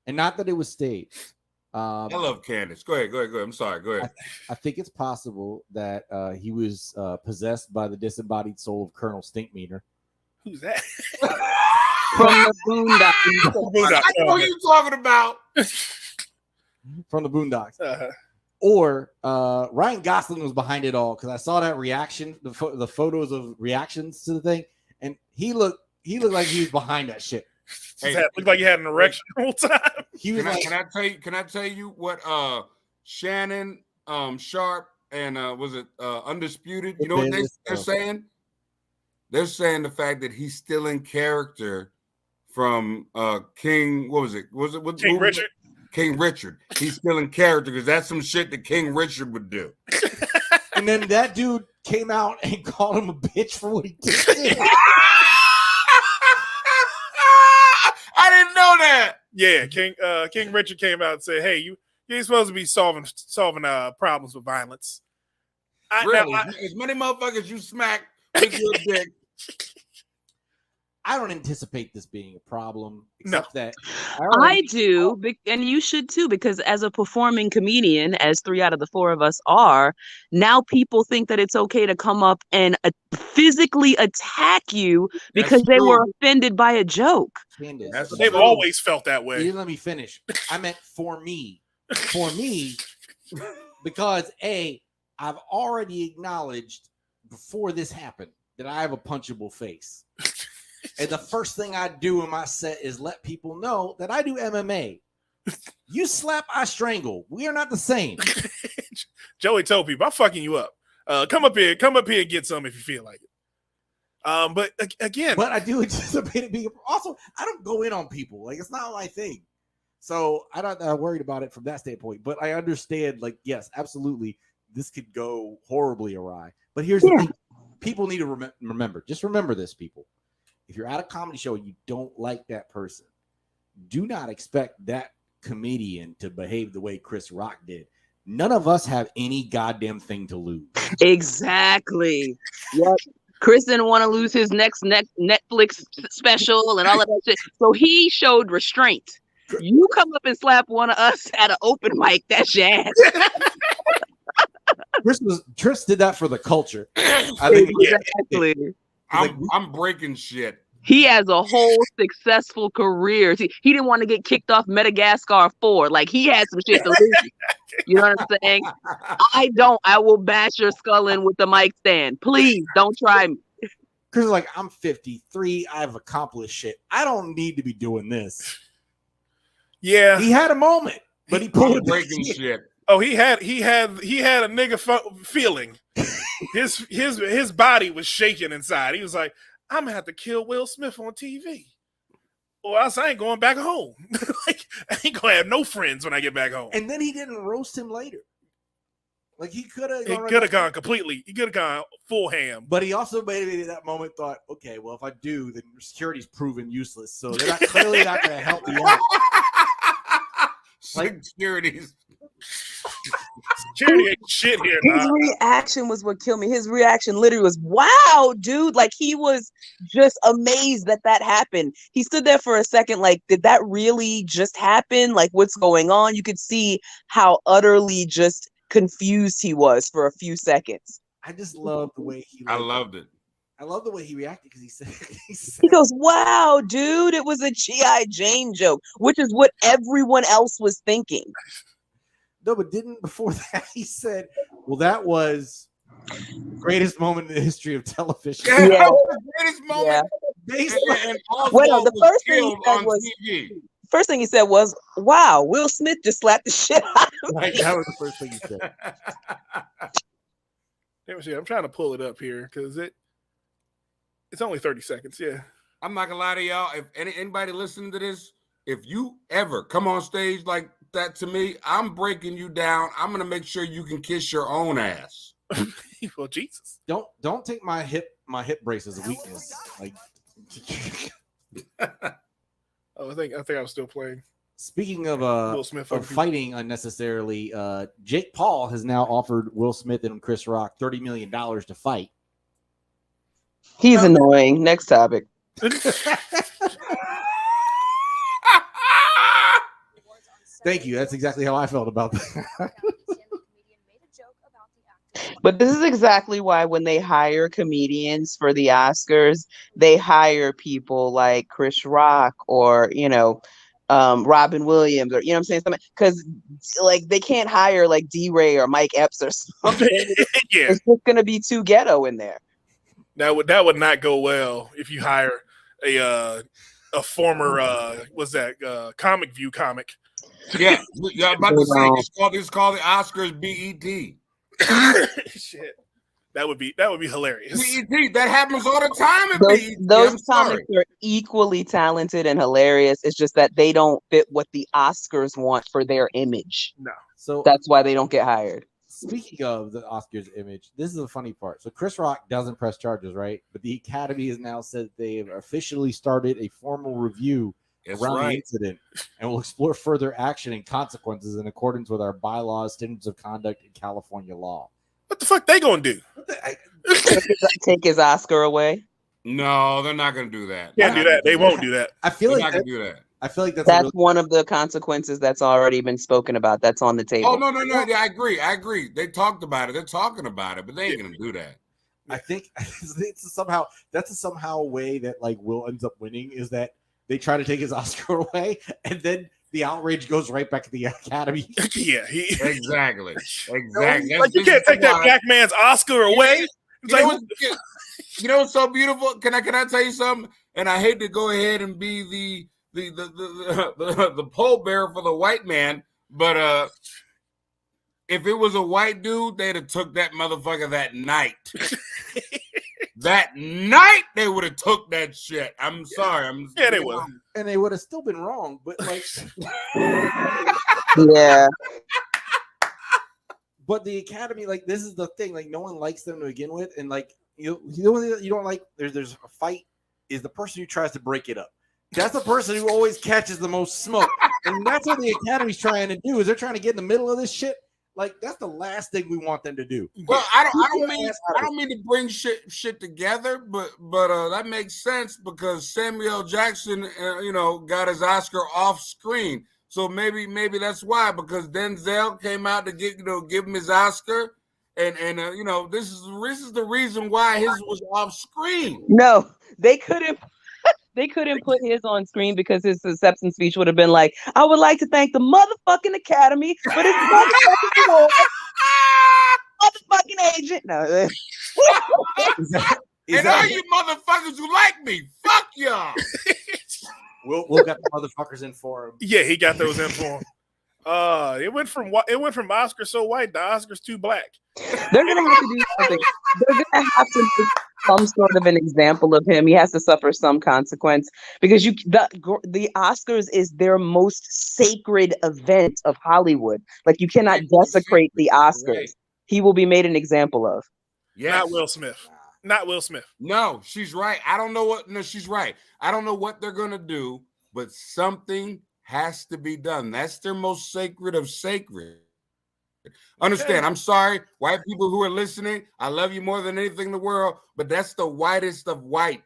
And not that it was staged. I love Candace. Go ahead. I'm sorry. Go ahead. I think it's possible that he was possessed by the disembodied soul of Colonel Stinkmeaner. Who's that? From the Boondocks. I know who you're talking about. From the Boondocks. Or Ryan Gosling was behind it all because I saw that reaction, the photos of reactions to the thing, and he looked like he was behind that shit. Hey, looked like he had an erection the whole time. He was Can I tell you what Shannon Sharp and was it Undisputed? You know what they're saying? They're saying the fact that he's still in character from King. What was it? What King movie? Richard? King Richard. He's still in character because that's some shit that King Richard would do. And then that dude came out and called him a bitch for what he did. I didn't know that. Yeah, King Richard came out and said, "Hey, you ain't supposed to be solving problems with violence." Really? As many motherfuckers you smack with your dick. I don't anticipate this being a problem. Except that I do, and you should too, because as a performing comedian, as 3 out of the 4 of us are, now people think that it's okay to come up and physically attack you because they were offended by a joke. Candace, they've always felt that way. You didn't let me finish. I meant for me. For me, because I've already acknowledged before this happened that I have a punchable face. And the first thing I do in my set is let people know that I do MMA. You slap, I strangle. We are not the same. Joey told people, "I'm fucking you up. Come up here and get some if you feel like it." But again, But I do anticipate it being also. I don't go in on people, like it's not my thing. So I'm not worried about it from that standpoint. But I understand, like, yes, absolutely, this could go horribly awry. But here's the thing: people need to remember. Just remember this, people. If you're at a comedy show and you don't like that person, do not expect that comedian to behave the way Chris Rock did. None of us have any goddamn thing to lose. Exactly. Yep. Chris didn't want to lose his next Netflix special and all of that shit. So he showed restraint. You come up and slap one of us at an open mic, that's your ass. Chris did that for the culture. I think Exactly. I'm breaking shit. He has a whole successful career. See, he didn't want to get kicked off Madagascar 4. Like, he had some shit to lose. You know what I'm saying? I will bash your skull in with the mic stand. Please don't try me. Chris is like, I'm 53. I've accomplished shit. I don't need to be doing this. yeah. He had a moment, but he pulled I'm breaking shit. Oh, he had a nigga feeling. His body was shaking inside. He was like, I'm gonna have to kill Will Smith on TV, or else I ain't going back home. Like, I ain't gonna have no friends when I get back home. And then he didn't roast him later. Like he could have. He could have gone completely. He could have gone full ham. But he also maybe at that moment thought, okay, well, if I do, then security's proven useless. So they're clearly not going to help me out. Securities. Security ain't shit here. His reaction was what killed me. His reaction literally was, wow, dude. Like, he was just amazed that happened. He stood there for a second like, did that really just happen? Like, what's going on? You could see how utterly just confused he was for a few seconds. I just love the way he. I loved it. I love the way he reacted because he He goes, wow, dude, it was a G.I. Jane joke, which is what everyone else was thinking. No, but before that he said, well, that was the greatest moment in the history of television. Yeah, that was the greatest moment. Yeah. And Well, the Oswald first thing he killed said on was, TV. first thing he said was, wow, Will Smith just slapped the shit out of Like, me. that was the first thing he said. Let me see. I'm trying to pull it up here because it's only 30 seconds. Yeah. I'm not gonna lie to y'all. If anybody listening to this, if you ever come on stage like that to me, I'm breaking you down. I'm gonna make sure you can kiss your own ass. Well, Jesus. Don't take my hip brace as a weakness. Like, Oh, I think I was still playing. speaking of Will Smith of fighting unnecessarily, Jake Paul has now offered Will Smith and Chris Rock $30 million to fight. He's annoying. Next topic. Thank you. That's exactly how I felt about that. But this is exactly why when they hire comedians for the Oscars, they hire people like Chris Rock or, Robin Williams, or, you know what I'm saying? Because, like, they can't hire like D-Ray or Mike Epps or something. Yeah. It's just going to be too ghetto in there. That would not go well if you hire a former Comic View comic. Yeah, I'm about to say it's called the Oscars BET. Shit. That would be hilarious. BET, that happens all the time at BET. Those comics are equally talented and hilarious. It's just that they don't fit what the Oscars want for their image. No. So That's why they don't get hired. speaking of the Oscars image, this is the funny part. So Chris Rock doesn't press charges, right? But the Academy has now said they have officially started a formal review around the incident and will explore further action and consequences in accordance with our bylaws, standards of conduct, and California law. What the fuck they gonna do? Take his Oscar away. No, they're not going to do that. Can't do that. They won't do that. I feel They're like not going to do that. I feel like that's That's one of the consequences that's already been spoken about. That's on the table. Oh, no. Yeah, I agree. They talked about it. They're talking about it, but they ain't going to do that. I think it's somehow a way that like Will ends up winning is that they try to take his Oscar away and then the outrage goes right back to the Academy. Yeah, Exactly. Like, you can't take that black man's Oscar away. You know what's so beautiful? Can I tell you something? And I hate to go ahead and be the pallbearer for the white man, but if it was a white dude, they'd have took that motherfucker that night. that night they would have took that shit. I'm sorry. Yeah, they would. And they would have still been wrong, but like, Yeah. but the Academy, like, this is the thing, like, no one likes them to begin with, and like, the only thing that you don't like, there's a fight, is the person who tries to break it up. That's the person who always catches the most smoke, and that's what the Academy's trying to do. Is they're trying to get in the middle of this shit. Like, that's the last thing we want them to do. Well, I don't mean to bring shit together, but that makes sense because Samuel Jackson, got his Oscar off screen. So maybe that's why, because Denzel came out to give him his Oscar, and this is the reason why his was off screen. No, they couldn't. They couldn't put his on screen because his acceptance speech would have been like, "I would like to thank the motherfucking Academy for this motherfucking award, motherfucking agent." No, And all you motherfuckers who like me, fuck y'all. We'll got the motherfuckers in for him. Yeah, he got those in for him. It went from Oscar so white to Oscar's too black. they're gonna have to do something. They're gonna have to make some sort of an example of him. He has to suffer some consequence because the Oscars is their most sacred event of Hollywood. Like, you cannot desecrate the Oscars. Right. He will be made an example of. Yes. Not Will Smith. Not Will Smith. No, she's right. I don't know what. No, she's right. I don't know what they're gonna do, but something has to be done. That's their most sacred of sacred. Understand? I'm sorry, white people who are listening. I love you more than anything in the world, but that's the whitest of white.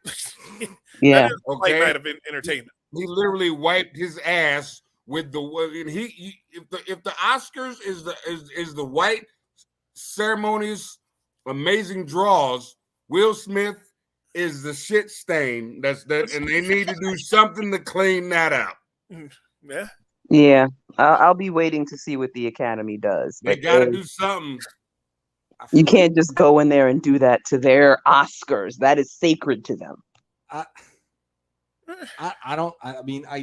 Yeah. That is a white Okay. night of entertainment. He literally wiped his ass with the. And if the Oscars is the white ceremonies, amazing draws, Will Smith is the shit stain. That's that, and they need to do something to clean that up. Yeah. Yeah. I'll be waiting to see what the Academy does. They But got to do something. you can't just go in there and do that to their Oscars. That is sacred to them.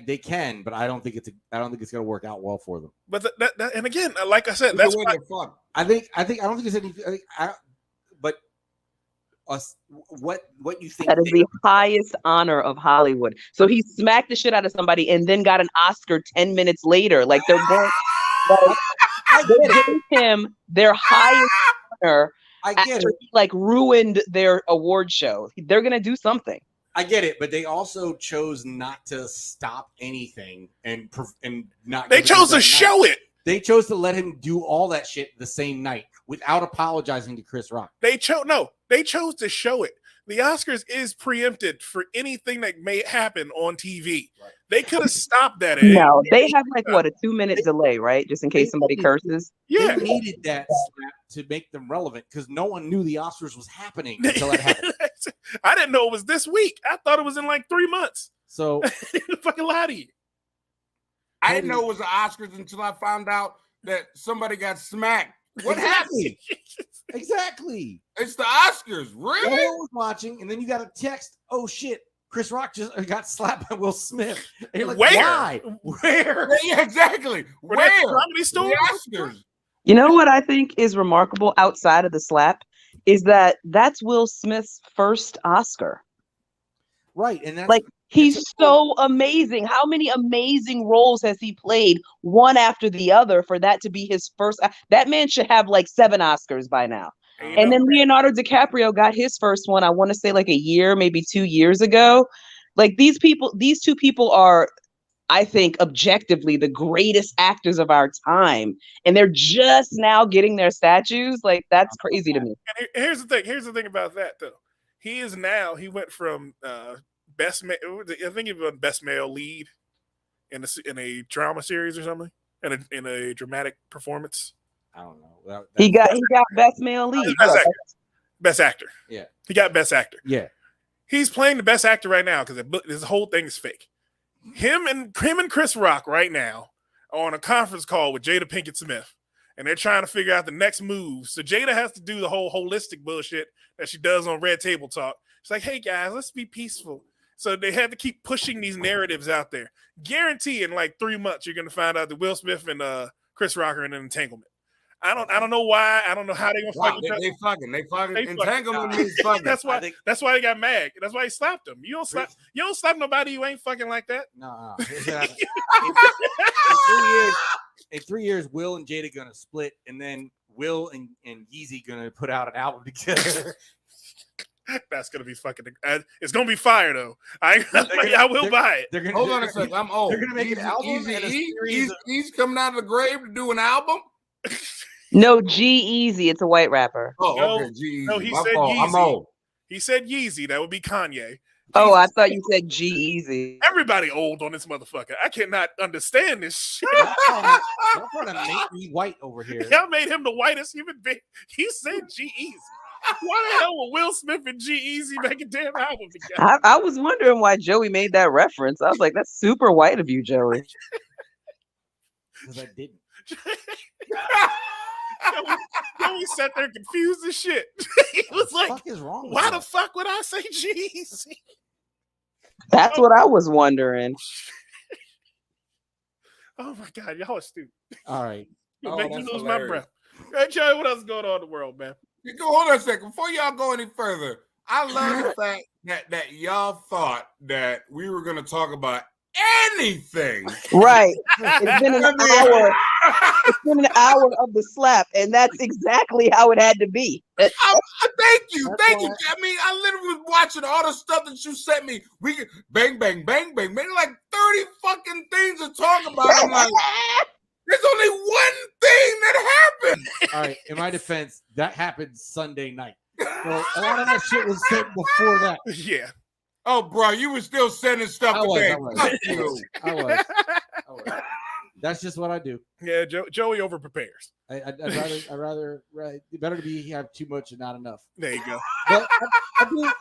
They can, but I don't think it's going to work out well for them. But that and again, like I said, Either that's way, why. they're fucked. I don't think it's any. But what you think? That is the highest honor of Hollywood. So he smacked the shit out of somebody and then got an Oscar 10 minutes later. Like, they're going, they gave him their highest honor I get after it. he, like, ruined their award show. They're gonna do something. I get it, but they also chose not to stop anything and not. They give it chose that to show night. it. They chose to let him do all that shit the same night without apologizing to Chris Rock. They chose to show it. The Oscars is preempted for anything that may happen on TV. Right. They could have stopped that. at No, any- they have like what, a 2-minute delay, right? Just in case somebody curses. Yeah. They needed that slap to make them relevant because no one knew the Oscars was happening until that happened. I didn't know it was this week. I thought it was in like 3 months. So Fucking lie to you. I didn't know it was the Oscars until I found out that somebody got smacked. What happened? Exactly. It's the Oscars, Everyone really? was watching, and then you got a text. Oh shit! Chris Rock just got slapped by Will Smith. And you're like, Where? why? Where? Yeah, exactly. Were Where? they at the Comedy Store? The Oscars. You know what I think is remarkable outside of the slap is that that's Will Smith's first Oscar. Right, and that's Like, he's so amazing. How many amazing roles has he played one after the other for that to be his first? That man should have like 7 Oscars by now. You And know, then Leonardo DiCaprio got his first one, I want to say like a year, maybe 2 years ago. Like, these two people are, I think, objectively the greatest actors of our time. And they're just now getting their statues. Like, that's crazy to me. and here's the thing. Here's the thing about that though. He went from best I think he won best male lead in a drama series or something, in a dramatic performance. I don't know. He got best male lead. Best actor. Best actor. Yeah. He got best actor. Yeah. He's playing the best actor right now because this whole thing is fake. Him and Chris Rock right now are on a conference call with Jada Pinkett Smith, and they're trying to figure out the next move. So Jada has to do the whole holistic bullshit that she does on Red Table Talk. She's like, "Hey guys, let's be peaceful." So they had to keep pushing these narratives out there. Guarantee in like 3 months you're going to find out that Will Smith and Chris Rock are in an entanglement. I don't know why. I don't know how they gonna Wow, fuck each other. they fucking. They fucking. Entanglement means fucking. That's why. I think- That's why they got mad. That's why he slapped him. You don't slap nobody you ain't fucking like that. No. In 3 years, Will and Jada gonna split, and then Will and Yeezy gonna put out an album together. That's gonna be fucking. It's gonna be fire though. I will buy it. They're gonna Hold on a second. I'm old. They're gonna make an album and a series of- He's coming out of the grave to do an album. No, G-Eazy. It's a white rapper. Oh, No, okay. Geez, no, he my said fault. I'm Yeezy. old. He said Yeezy. That would be Kanye. Oh, I thought you said G-Eazy. Everybody old on this motherfucker. I cannot understand this shit. Y'all trying to make me white over here. Y'all made him the whitest human being. He said G-Eazy. Why the hell were Will Smith and G-Eazy make a damn album together? I was wondering why Joey made that reference. I was like, that's super white of you, Joey. Because I didn't. Joey sat there confused as shit. He was What the like, fuck is wrong with why y'all? the fuck would I say G-Eazy? That's what I was wondering. Oh my God, y'all are stupid. All right. You'll Oh, make me that's lose my hilarious. breath. Hey, Joey, what else is going on in the world, man? You go hold on a second. Before y'all go any further, I love the fact that y'all thought that we were gonna talk about anything. Right. It's been an hour. It's been an hour of the slap, and that's exactly how it had to be. Thank you. That's I mean, I literally was watching all the stuff that you sent me. We could bang, bang, bang, bang, bang, like 30 fucking things to talk about. I'm like, there's only one thing that happened. All right. In my defense, that happened Sunday night. So a lot of that shit was said before that. Yeah. Oh, bro, you were still sending stuff today. I was. Fuck you. I was. That's just what I do. Yeah, Joey over prepares. I'd rather better to be have too much and not enough. There you go. But I do,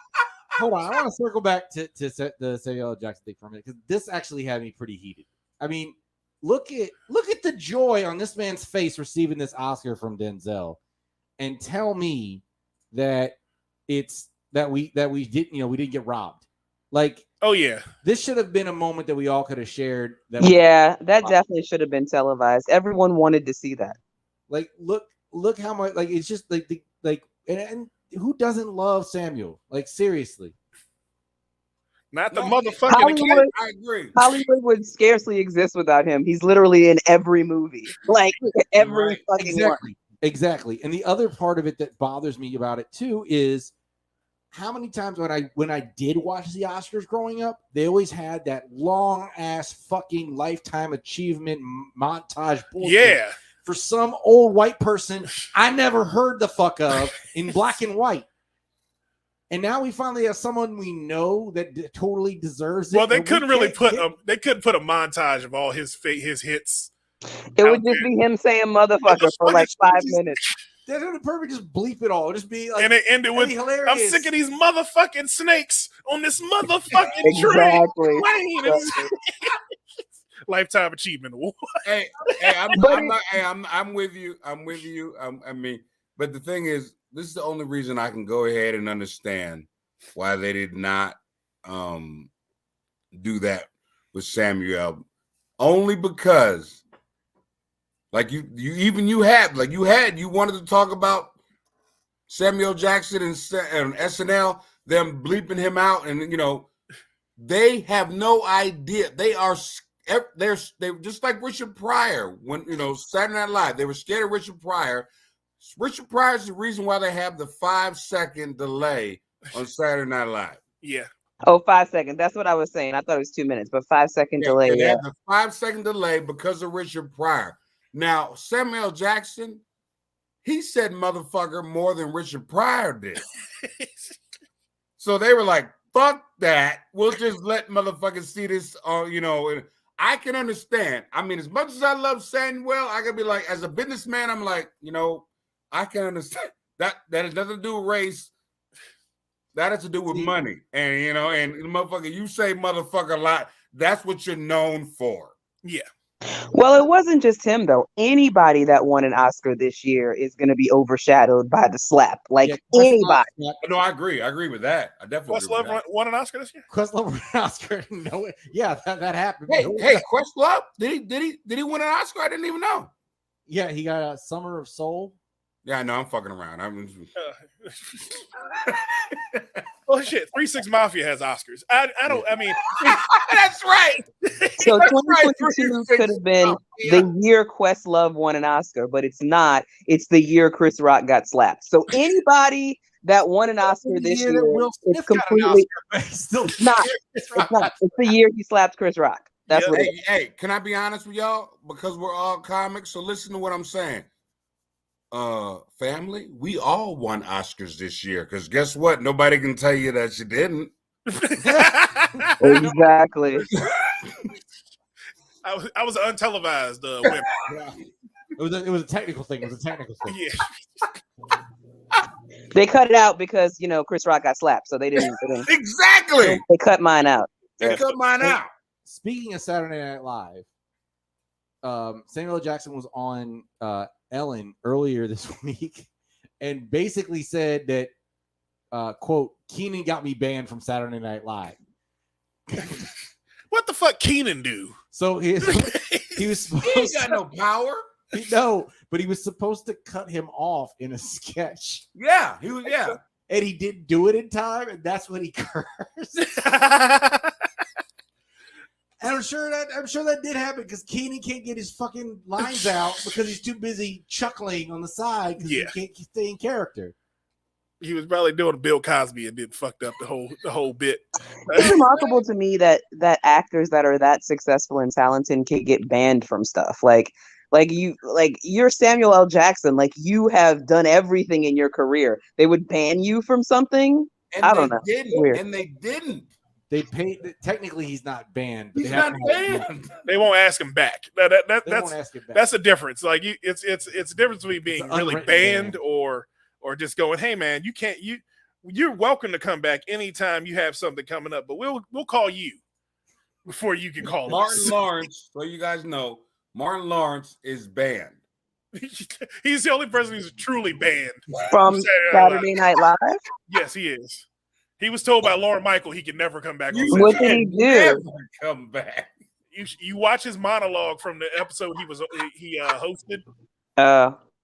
hold on, I want to circle back to the Samuel L. Jackson thing for a minute because this actually had me pretty heated. I mean, look at the joy on this man's face receiving this Oscar from Denzel, and tell me that it's that we didn't we didn't get robbed. Like, Oh yeah. this should have been a moment that we all could have shared. That Yeah, that definitely should have been televised. Everyone wanted to see that. like look how much like it's just like and who doesn't love Samuel? Like, seriously. Not the No, motherfucking Hollywood- kid. I agree. Hollywood would scarcely exist without him. He's literally in every movie, like every Right. fucking one. Exactly. And the other part of it that bothers me about it too is how many times when I did watch the Oscars growing up, they always had that long ass fucking lifetime achievement montage bullshit Yeah. for some old white person I never heard the fuck of in black and white. And now we finally have someone we know that totally deserves it. Well, they and we couldn't really can't put a montage of all his hits. It would just be him saying motherfucker for like 5 minutes. That would perfect. Just bleep it all. Just be like, And it ended with, "Hey, hilarious." I'm sick of these motherfucking snakes on this motherfucking tree. Exactly. Plane. Lifetime Achievement Award. Hey, I'm with you. I'm with you. I mean, but the thing is, this is the only reason I can go ahead and understand why they did not do that with Samuel. Only because, like you wanted to talk about Samuel Jackson and SNL, them bleeping him out, and they have no idea. They're just like Richard Pryor when Saturday Night Live. They were scared of Richard Pryor. Richard Pryor is the reason why they have the 5-second delay on Saturday Night Live. Yeah. Oh, 5 seconds. That's what I was saying. I thought it was 2 minutes, but 5 second delay. They Yeah. have the 5-second delay because of Richard Pryor. Now, Samuel Jackson, he said motherfucker more than Richard Pryor did. So they were like, fuck that. We'll just let motherfuckers see this and I can understand. I mean, as much as I love Samuel, I can be like, as a businessman, I'm like, I can understand that has nothing to do with race. That has to do with money. And and motherfucker, you say motherfucker a lot. That's what you're known for. Yeah. Well, it wasn't just him though. Anybody that won an Oscar this year is going to be overshadowed by the slap. Like anybody. No, I agree. I agree with that. I definitely agree with Questlove that. won an Oscar this year? Questlove won an Oscar. No, yeah, that happened. Hey, Questlove, did he win an Oscar? I didn't even know. Yeah, he got a Summer of Soul. Yeah, I know. I'm fucking around. Well, shit. 3-6 Mafia has Oscars. I don't. I mean, That's right. So That's right, 2022 3-6 could have been Mafia. the year Questlove won an Oscar, but it's not. It's the year Chris Rock got slapped. So anybody that won an Oscar this year, that Will it's Smith got an completely Oscar, but he's still not. It's not. It's the year he slapped Chris Rock. That's Yeah. what. It Hey, is. hey, can I be honest with y'all? Because we're all comics, so listen to what I'm saying. Family, we all won Oscars this year. Because guess what? Nobody can tell you that you didn't. Exactly. I was untelevised winner. It was a technical thing. It was a technical thing. Yeah. They cut it out because Chris Rock got slapped, so they didn't. Exactly. They cut mine out. They cut mine out. Speaking of Saturday Night Live, Samuel L. Jackson was on Ellen earlier this week and basically said that, quote, Keenan got me banned from Saturday Night Live. What the fuck Keenan do? So he was He supposed ain't got no power. no, but he was supposed to cut him off in a sketch, Yeah, he was. Yeah, and he didn't do it in time, and that's when he cursed. And I'm sure that did happen because Keenan can't get his fucking lines out because he's too busy chuckling on the side because Yeah. he can't stay in character. He was probably doing a Bill Cosby and then fucked up the whole bit. It's remarkable to me that actors that are that successful and talented can get banned from stuff. You're Samuel L. Jackson. Like, you have done everything in your career. They would ban you from something. and I don't they know. didn't. Weird. And they didn't. They paid. Technically, he's not banned. But He's they have not to have- banned. They won't ask him back. They That's won't ask it back. that's the difference. Like it's the difference between being an really unwritten banned ban. or just going, hey man, you're welcome to come back anytime you have something coming up, but we'll call you before you can call Martin us. Lawrence, so you guys know, Martin Lawrence is banned. He's the only person who's truly banned From Saturday Saturday Night Live. Yes, he is. He was told by Lauren Michael he could never come back on You set. What did he can do? never come back. You watch his monologue from the episode he hosted.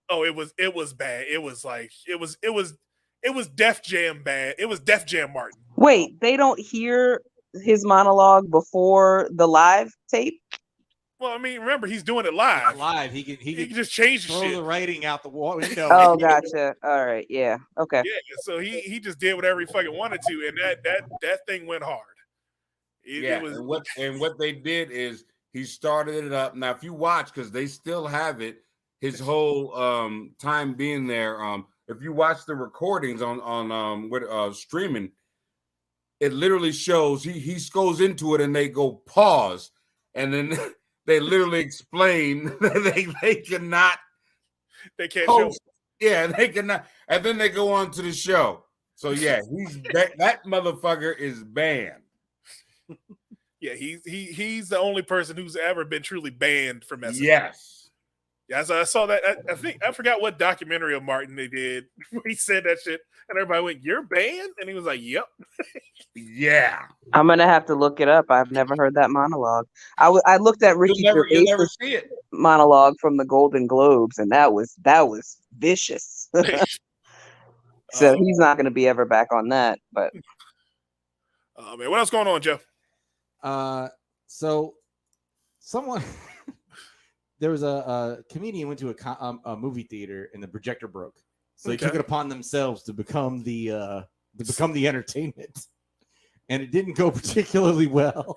Oh, it was bad. It was like it was Def Jam bad. It was Def Jam Martin. Wait, they don't hear his monologue before the live tape? Well, I mean, remember he's doing it live. live. He He can can just change the throw shit. the writing out the window. Oh, gotcha. All right. Yeah. Okay. Yeah, so he just did whatever he fucking wanted to, and that thing went hard. Yeah, It was and what they did is he started it up. Now, if you watch, because they still have it, his whole time being there. If you watch the recordings on streaming, it literally shows he goes into it and they go pause, and then they literally explain that they cannot they can't show. post. Yeah, they cannot, and then they go on to the show. So yeah, that motherfucker is banned. Yeah, he's the only person who's ever been truly banned from SNL. Yes. Yeah, so I saw that. I forgot what documentary of Martin they did where he said that shit, and everybody went, "You're banned," and he was like, "Yep." Yeah. I'm gonna have to look it up. I've never heard that monologue. I looked at Ricky You'll Gervais' never see it. monologue from the Golden Globes, and that was vicious. So he's not gonna be ever back on that. But Man, what else going on, Joe? So someone there was a comedian went to a movie theater and the projector broke, so they took Okay. it upon themselves to become the entertainment, and it didn't go particularly well.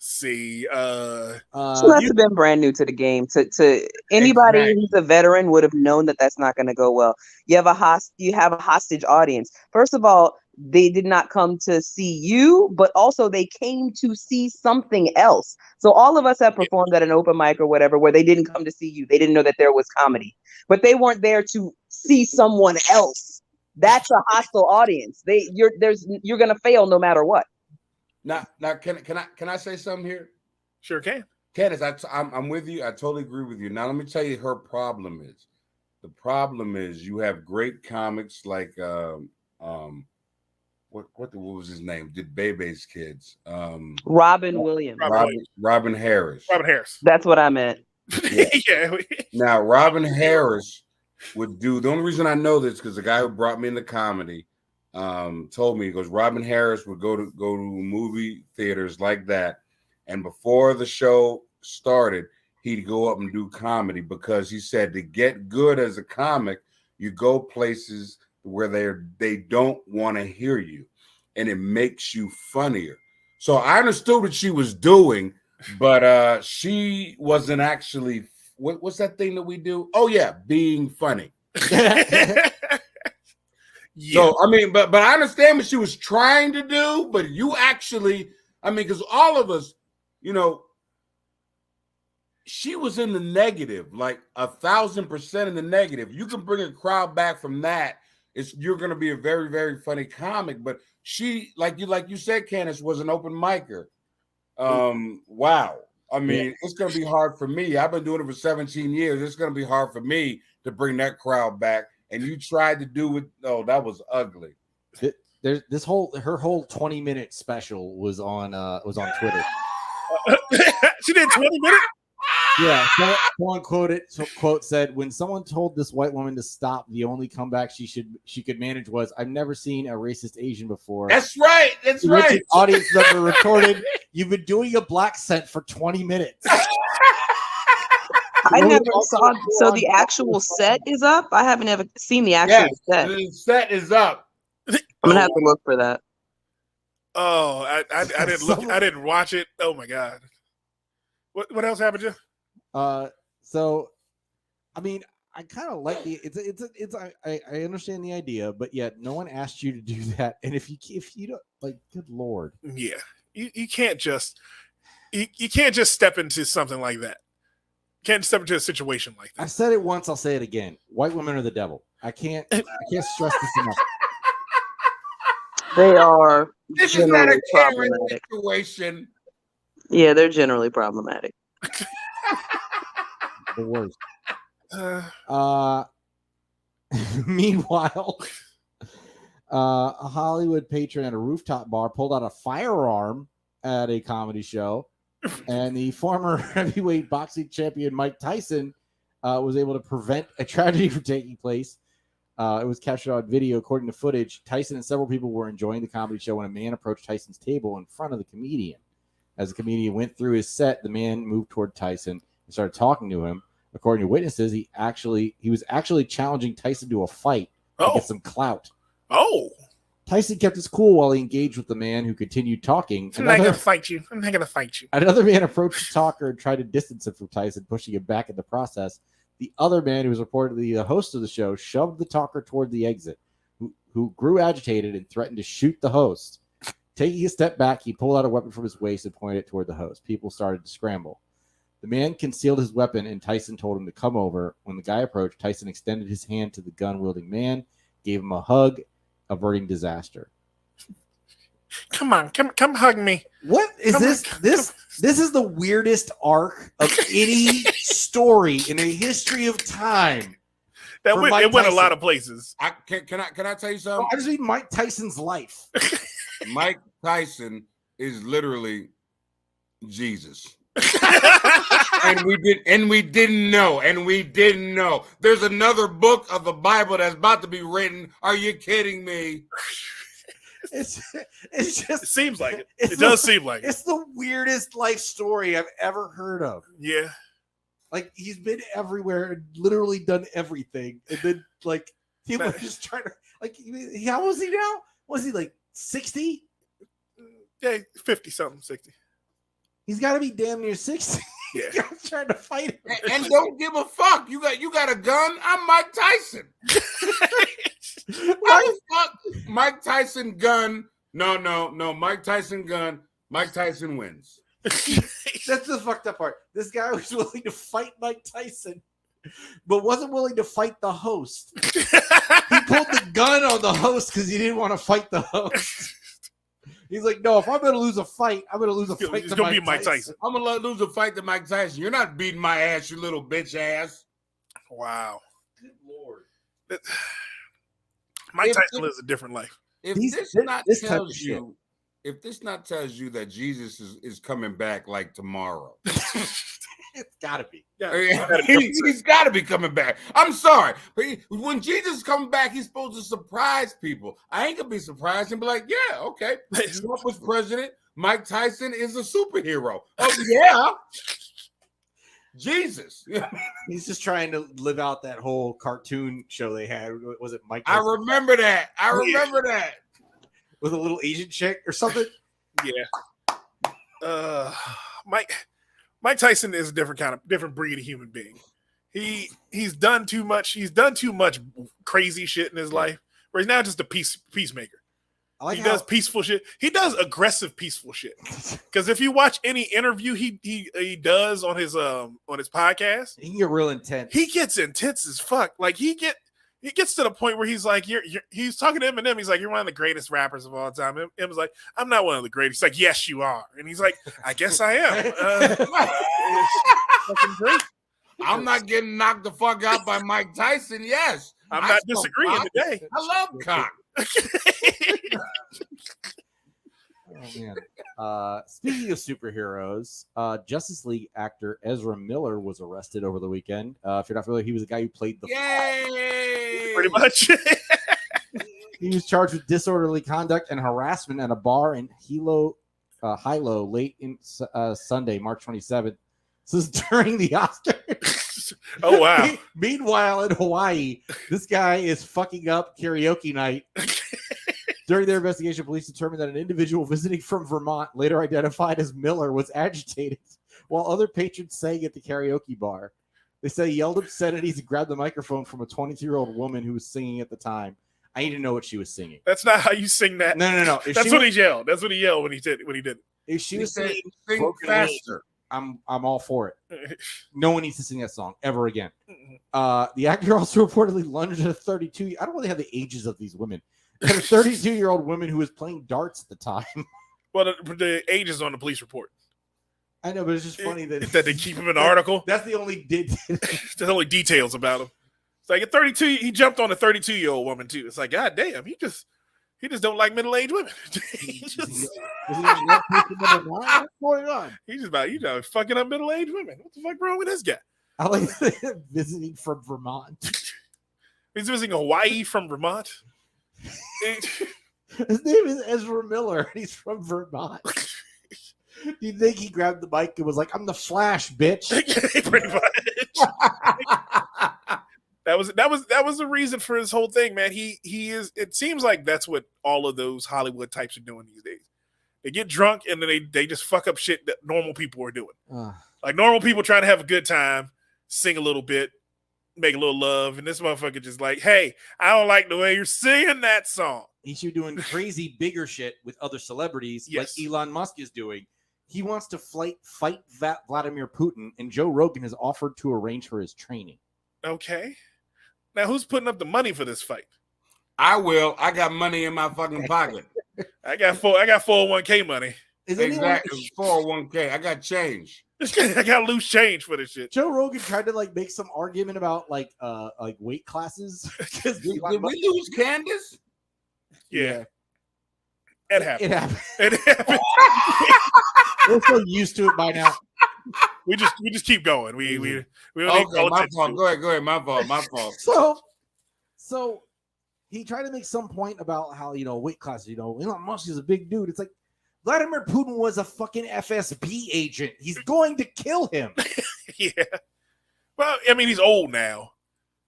See, so that's been brand new to the game. To anybody Exactly. who's a veteran would have known that that's not going to go well. You have a hostage audience. First of all, they did not come to see you, but also they came to see something else. So all of us have performed at an open mic or whatever where they didn't come to see you. They didn't know that there was comedy, but they weren't there to see someone else. That's a hostile audience. You're going to fail no matter what. Now, can I say something here? sure can. Candace, I'm with you. I totally agree with you. Now, let me tell you her problem is. The problem is you have great comics like what was his name? Did Bebe's kids? Robin Williams. Robin Robin Harris. Robin Harris. That's what I meant. Yeah. Now, Robin Harris would do. The only reason I know this because the guy who brought me into comedy told me, he goes, Robin Harris would go to movie theaters like that, and before the show started, he'd go up and do comedy because he said to get good as a comic, you go places where they don't want to hear you, and it makes you funnier. So I understood what she was doing, but she wasn't actually. What's that thing that we do? Oh yeah, being funny. Yeah. So I mean, but I understand what she was trying to do, but you actually, I mean, because all of us, you know, she was in the negative, like 1,000% in the negative. You can bring a crowd back from that. You're going to be a very, very funny comic. But she, like you said, Candace was an open micer. Wow. I mean, it's going to be hard for me. I've been doing it for 17 years. It's going to be hard for me to bring that crowd back. And you tried to do it. Oh, that was ugly. There's her whole 20-minute special was on Twitter. She did 20 minutes. Yeah, someone quote said, when someone told this white woman to stop, the only comeback she could manage was, I've never seen a racist Asian before. That's right. That's right. Audience member retorted, you've been doing a black scent for 20 minutes. I never saw. So the actual set is up. I haven't ever seen the actual set. The set is up. I'm gonna have to look for that. Oh, I didn't look. I didn't watch it. Oh my god. What else happened, Jeff? So, I mean, I kind of like I understand the idea, but yet no one asked you to do that. And if you don't, like, good Lord. Yeah. You can't just you can't just step into something like that. You can't step into a situation like that. I've said it once, I'll say it again. White women are the devil. I can't stress this enough. They are. This is not a Karen situation. Yeah, they're generally problematic. The worst. Meanwhile, a Hollywood patron at a rooftop bar pulled out a firearm at a comedy show, and the former heavyweight boxing champion Mike Tyson was able to prevent a tragedy from taking place. It was captured on video. According to footage, Tyson and several people were enjoying the comedy show when a man approached Tyson's table in front of the comedian. As the comedian went through his set, the man moved toward Tyson and started talking to him. According to witnesses, he was actually challenging Tyson to a fight to get some clout. Oh. Tyson kept his cool while he engaged with the man, who continued talking. I'm not going to fight you. I'm not going to fight you. Another man approached the talker and tried to distance him from Tyson, pushing him back in the process. The other man, who was reportedly the host of the show, shoved the talker toward the exit, who grew agitated and threatened to shoot the host. Taking a step back, he pulled out a weapon from his waist and pointed it toward the host. People started to scramble. The man concealed his weapon, and Tyson told him to come over. When the guy approached, Tyson extended his hand to the gun-wielding man, gave him a hug, averting disaster. Come on, come hug me. What is this? This is the weirdest arc of any story in the history of time. It went a lot of places. Can I tell you something? I just mean Mike Tyson's life. Mike Tyson is literally Jesus. and we didn't know. There's another book of the Bible that's about to be written. Are you kidding me? It's just, it seems like it. It does seem like it. It's the weirdest life story I've ever heard of. Yeah. Like, he's been everywhere and literally done everything. And then, like, people are just trying to, like, how was he now? Was he like 60? Yeah, 50 something, 60. He's got to be damn near 60. Yeah. I'm trying to fight him. And don't give a fuck. You got a gun? I'm Mike Tyson. How the fuck? Mike Tyson gun. No. Mike Tyson gun. Mike Tyson wins. That's the fucked up part. This guy was willing to fight Mike Tyson, but wasn't willing to fight the host. He pulled the gun on the host because he didn't want to fight the host. He's like, no, if I'm going to lose a fight, I'm going to lose a fight to Mike Tyson. I'm going to lose a fight to Mike Tyson. You're not beating my ass, you little bitch ass. Wow. Good Lord. Mike Tyson lives a different life. If this not tells you that Jesus is coming back like tomorrow, It's gotta be. He's got to be coming back. I'm sorry, but when Jesus comes back, he's supposed to surprise people. I ain't gonna be surprised and be like, "Yeah, okay, Trump was president. Mike Tyson is a superhero." Oh yeah, Jesus. He's just trying to live out that whole cartoon show they had. Was it Mike I Tyson remember that. I remember that. with a little Asian chick or something? Yeah. Mike Tyson is a different breed of human being. He's done too much. He's done too much crazy shit in his life. Where he's now just a peacemaker. I like He how does peaceful shit. He does aggressive peaceful shit. Because if you watch any interview he does on his podcast, he can get real intense. he gets intense as fuck. Like he gets to the point where he's like, he's talking to Eminem. He's like, "You're one of the greatest rappers of all time." Eminem's like, "I'm not one of the greatest." He's like, "Yes, you are." And he's like, "I guess I am." It's fucking great. I'm not getting knocked the fuck out by Mike Tyson. Yes, I'm I not smoke disagreeing cock. today. I love cock. Oh man. Speaking of superheroes, Justice League actor Ezra Miller was arrested over the weekend. If you're not familiar, he was the guy who played the Yay! Pretty much. He was charged with disorderly conduct and harassment at a bar in Hilo late in Sunday, March 27th. This is during the Oscars. Oh wow. Meanwhile, in Hawaii, this guy is fucking up karaoke night. During their investigation, police determined that an individual visiting from Vermont, later identified as Miller, was agitated while other patrons sang at the karaoke bar. They say he yelled obscenities and grabbed the microphone from a 22-year-old woman who was singing at the time. I need to know what she was singing. That's not how you sing that. No. That's what he yelled. That's what he yelled when he did it. If she was said, singing sing Broken faster. Wings, I'm all for it. No one needs to sing that song ever again. The actor also reportedly lunged at a 32. I don't really have the ages of these women. At a 32-year-old woman who was playing darts at the time. Well, the age is on the police report. I know, but it's just funny that They keep him in the article. That's the only There's only details about him. It's like at 32, he jumped on a 32-year-old woman too. It's like, God damn, he just don't like middle-aged women. What's going on? He's just about fucking up middle-aged women. What the fuck wrong with this guy? I like visiting from Vermont. He's visiting Hawaii from Vermont. His name is Ezra Miller, and he's from Vermont. Do you think he grabbed the mic and was like, "I'm the Flash, bitch"? Pretty much. That was the reason for his whole thing, man. He is. It seems like that's what all of those Hollywood types are doing these days. They get drunk and then they just fuck up shit that normal people are doing. Like normal people trying to have a good time, sing a little bit, make a little love, and this motherfucker just like, "Hey, I don't like the way you're singing that song." He should be doing crazy bigger shit with other celebrities, like Elon Musk is doing. He wants to fight Vladimir Putin, and Joe Rogan has offered to arrange for his training. Okay. Now who's putting up the money for this fight? I will. I got money in my fucking pocket. I got 401k money. Is anyone- Exactly. 401k. I got change. I got loose change for this shit. Joe Rogan tried to like make some argument about like weight classes. Did we lose Candace? Yeah. It happened. It happened. It happened. We're so used to it by now. We just keep going. We don't need to Okay, call my attention fault. to Go ahead. My fault. So he tried to make some point about how weight classes. Elon Musk is a big dude. It's like Vladimir Putin was a fucking FSB agent. He's going to kill him. it. Yeah. Well, I mean, he's old now.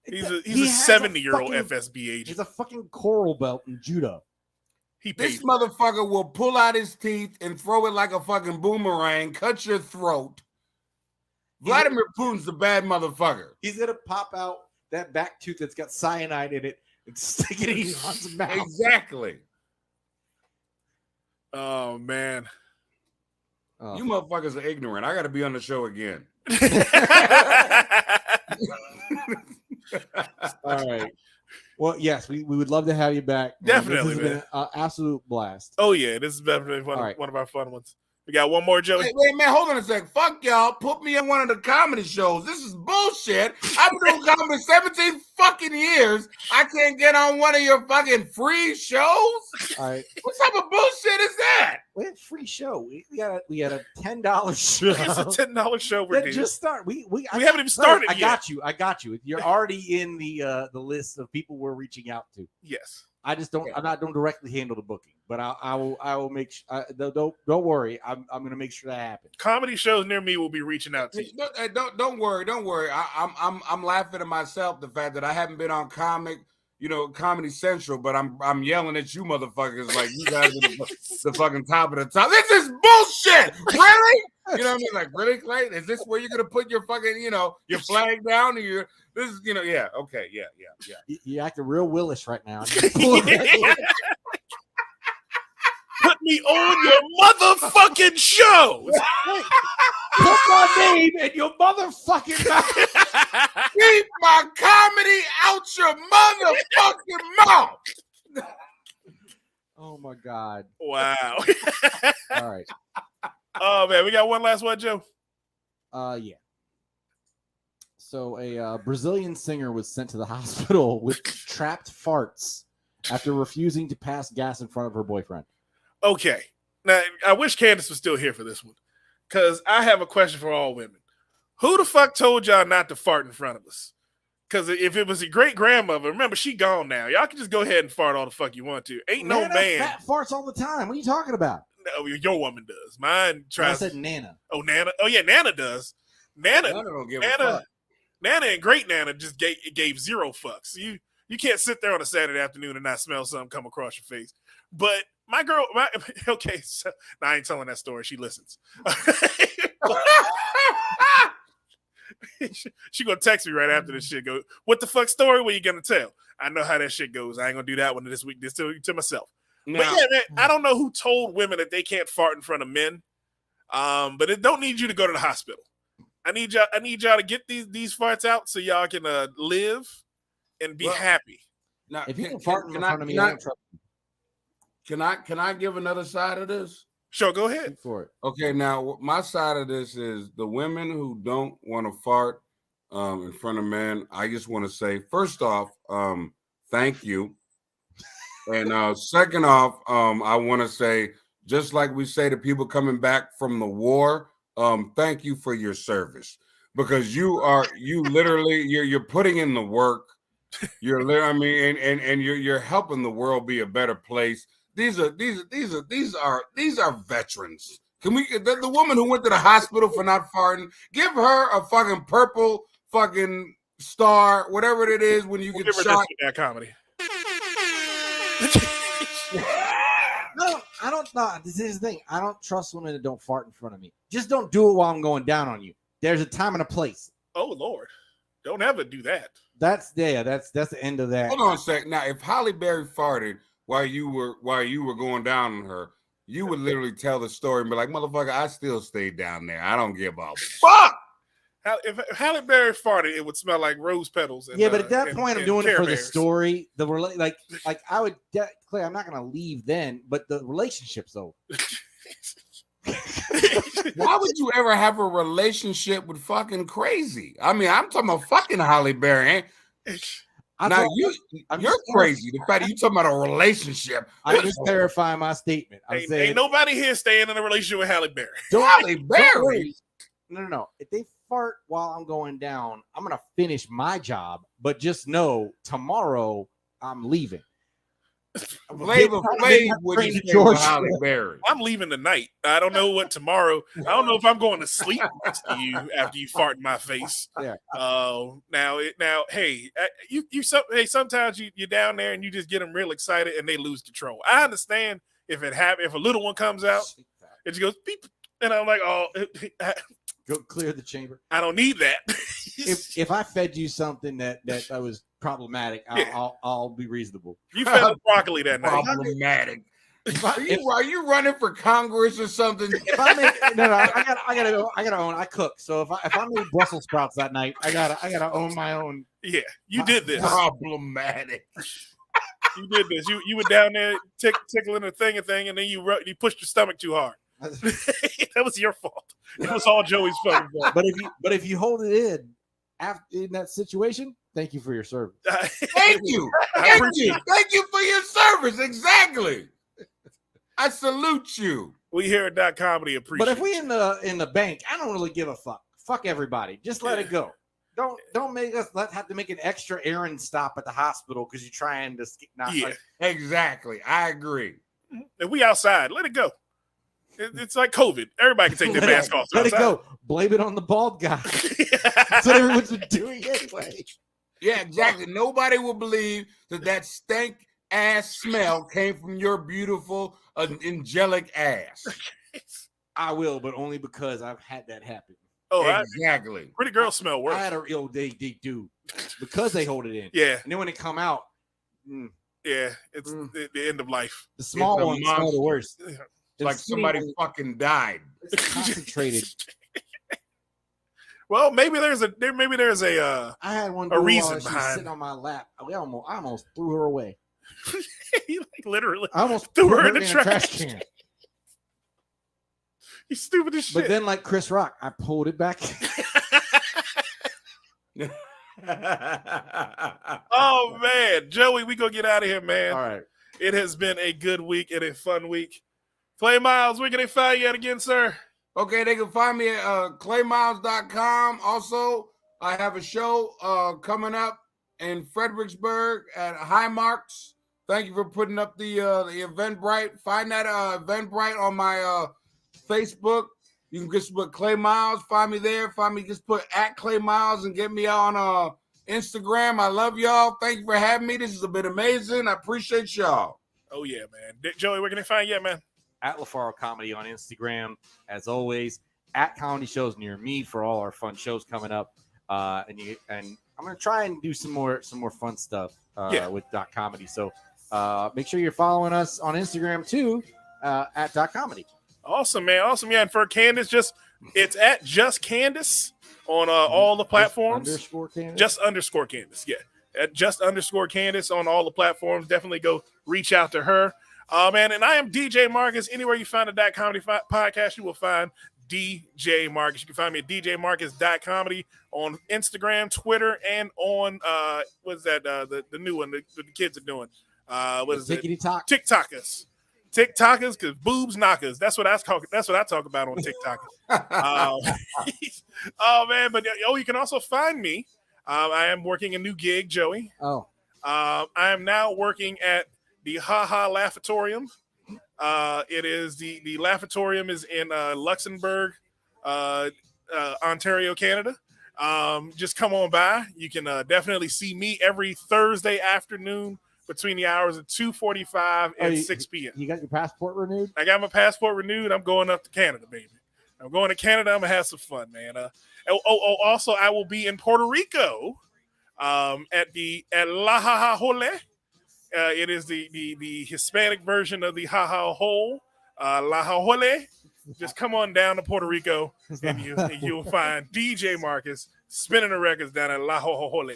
He's a He has 70-year-old fucking- FSB agent. He's a fucking coral belt in judo. He This paid. motherfucker will pull out his teeth and throw it like a fucking boomerang, cut your throat. Vladimir Putin's a bad motherfucker. He's gonna pop out that back tooth that's got cyanide in it and stick it in Elon's mouth. Exactly. Oh man. Oh. You motherfuckers are ignorant. I got to be on the show again. All right. Well, yes, we would love to have you back. Definitely, This has been an absolute blast. Oh yeah, this is definitely All right. one of our fun ones. We got one more, Joey. Wait, man, hold on a sec. Fuck y'all. Put me on one of the comedy shows. This is bullshit. I've been doing comedy 17 fucking years. I can't get on one of your fucking free shows. All right, What type of bullshit is that? we had a free show. We had a $10 show. It's a $10 show. We're That doing. just start. We haven't even started I yet. got you. You're already in the list of people we're reaching out to. Yes. I just don't. I'm not don't directly handle the booking, but I will make. Don't worry. I'm going to make sure that happens. Comedy shows near me will be reaching out to you. Don't worry. I'm laughing at myself the fact that I haven't been on Comedy Central, but I'm yelling at you motherfuckers like you guys are the fucking top of the top. This is bullshit. Really? You know what I mean? Like, really, Clay? Is this where you're gonna put your fucking, your flag down, or this is, yeah, okay, yeah. You're acting real Willish right now. Put me on your motherfucking shows. Put my name in your motherfucking mouth. Keep my comedy out your motherfucking mouth. Oh my God. Wow. All right. Oh man, we got one last one, Joe. Yeah. So a Brazilian singer was sent to the hospital with trapped farts after refusing to pass gas in front of her boyfriend. Okay. Now I wish Candace was still here for this one. Because I have a question for all women. Who the fuck told y'all not to fart in front of us? Because if it was your great grandmother, remember, she gone now. Y'all can just go ahead and fart all the fuck you want to. Ain't no Nana man. fat farts all the time. What are you talking about? No, your woman does. Mine tries. I said Nana. Oh, Nana. Oh, yeah, Nana does. Nana don't give a fuck. Nana and great Nana just gave zero fucks. You can't sit there on a Saturday afternoon and not smell something come across your face. But my girl, okay, so I ain't telling that story. She listens. She gonna text me right after this shit. Go, what the fuck story? What you gonna tell? I know how that shit goes. I ain't gonna do that one this week. This to myself. Now, But yeah, man, I don't know who told women that they can't fart in front of men. But it don't need you to go to the hospital. I need y'all to get these farts out so y'all can live and be happy. now, If you can fart in front of me, I don't trust you. can I give another side of this? Sure, go ahead. For it. Okay, now my side of this is the women who don't want to fart in front of men. I just want to say, first off, thank you. And second off, I want to say, just like we say to people coming back from the war, thank you for your service, because you're putting in the work. You're helping the world be a better place. These are veterans. Can we the woman who went to the hospital for not farting, give her a fucking purple fucking star, whatever it is when you We'll get give her shot. this that comedy. No, I don't know. This is the thing. I don't trust women that don't fart in front of me. Just don't do it while I'm going down on you. There's a time and a place. Oh Lord, don't ever do that. That's the end of that. Hold on a sec. Now, if Holly Berry farted while you were going down on her, you would literally tell the story and be like, "Motherfucker, I still stayed down there. I don't give a fuck." If Halle Berry farted, it would smell like rose petals. And, Yeah, but at that and- point, I'm and doing it Care for the Bears. story. Like I would, Claire. I'm not gonna leave then, but the relationship's over. Why would you ever have a relationship with fucking crazy? I mean, I'm talking about fucking Holly Berry. I'm Now just you're crazy. The fact that you talking about a relationship. I'm just clarifying my statement. I'm Ain't saying nobody here staying in a relationship with Halle Berry. Holly don't Berry. worry. No. If they fart while I'm going down, I'm gonna finish my job. But just know tomorrow I'm leaving. Flavor Flav wouldn't Bring stay George with Holly Berry. I'm leaving tonight. I don't know what tomorrow. I don't know if I'm going to sleep next to you after you fart in my face. Yeah. Hey, sometimes you're down there and you just get them real excited and they lose control. I understand if a little one comes out, it just goes beep, and I'm like, oh, Go clear the chamber. I don't need that. If I fed you something that was problematic, I'll be reasonable. You fed the broccoli that night. Problematic. Are you running for Congress or something? If I make I gotta own. I cook, so if I made Brussels sprouts that night, I gotta own my own. Yeah, you did this. Problematic. You did this. You were down there tickling a thing, and then you pushed your stomach too hard. That was your fault. It was all Joey's fucking fault. But if you hold it in, after in that situation, thank you for your service. Thank you. I Thank appreciate you. it. Thank you for your service. Exactly. I salute you. We here at Dot Comedy appreciate But if we you. in the bank, I don't really give a fuck. Fuck everybody. Just let it go. Don't make us have to make an extra errand stop at the hospital because you're trying to not. Yeah. Like, Exactly. I agree. If we outside, let it go. It's like COVID. Everybody can take their mask off. let it outside. go. Blame it on the bald guy. That's what everyone's been doing anyway. Yeah, exactly. Nobody will believe that stank ass smell came from your beautiful, angelic ass. I will, but only because I've had that happen. Exactly. Pretty girls smell worse. I had they do because they hold it in. Yeah, And then when they come out, yeah. It's the end of life. the small It's a ones smell the monster. worst. Yeah. It's like somebody fucking died. It's concentrated. Well, maybe there's a I had one A girl reason while she was behind sitting on my lap. I almost threw her away. like literally I almost Threw put her her in in the a trash trash. can. you stupid as shit. But then, like Chris Rock, I pulled it back. Oh man, Joey, we gonna get out of here, man. All right. It has been a good week and a fun week. Clay Miles, where can they find you at again, sir? Okay, they can find me at claymiles.com. Also, I have a show coming up in Fredericksburg at Highmarks. Thank you for putting up the Eventbrite. Find that Eventbrite on my Facebook. You can just put Clay Miles. Find me there. Find me. Just put at Clay Miles and get me on Instagram. I love y'all. Thank you for having me. This has been amazing. I appreciate y'all. Oh yeah, man. Joey, where can they find you at, man? At LaFaro Comedy on Instagram, as always. At comedy shows near me for all our fun shows coming up. And I'm gonna try and do some more fun stuff with Dot Comedy. So make sure you're following us on Instagram too at Dot Comedy. Awesome, man. Awesome. Yeah, and for Candace, it's at Just Candace on all the platforms. _Candace. Just _ Candace. Yeah. At Just _ Candace on all the platforms. Definitely go reach out to her. Man, and I am DJ Marcus. Anywhere you find a Dot Comedy podcast, you will find DJ Marcus. You can find me at djmarcus.comedy on Instagram, Twitter, and on what's that? The new one the kids are doing. What is it? Tickety Talk. TikTokers, because boobs knockers. That's what I talk about on TikTok. Oh man, but you can also find me. I am working a new gig, Joey. Oh, I am now working at the Haha Laughatorium. It is the Laughatorium is in Luxembourg, Ontario, Canada. Just come on by. You can definitely see me every Thursday afternoon between the hours of 2:45 and 6 p.m. You got your passport renewed? I got my passport renewed. I'm going up to Canada, baby. I'm going to Canada. I'm gonna have some fun, man. Also, I will be in Puerto Rico at La Ha Ha Hole. It is the Hispanic version of the Ha Ha Hole, La Ha Hole. Just come on down to Puerto Rico, and you'll find DJ Marcus spinning the records down at La Ha Ha Hole.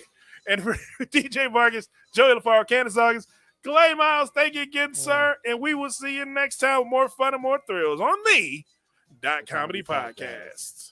And for DJ Marcus, Joey LaFaro, Candace August, Clay Miles, thank you again, sir. And we will see you next time with more fun and more thrills on the Dot Comedy Podcast.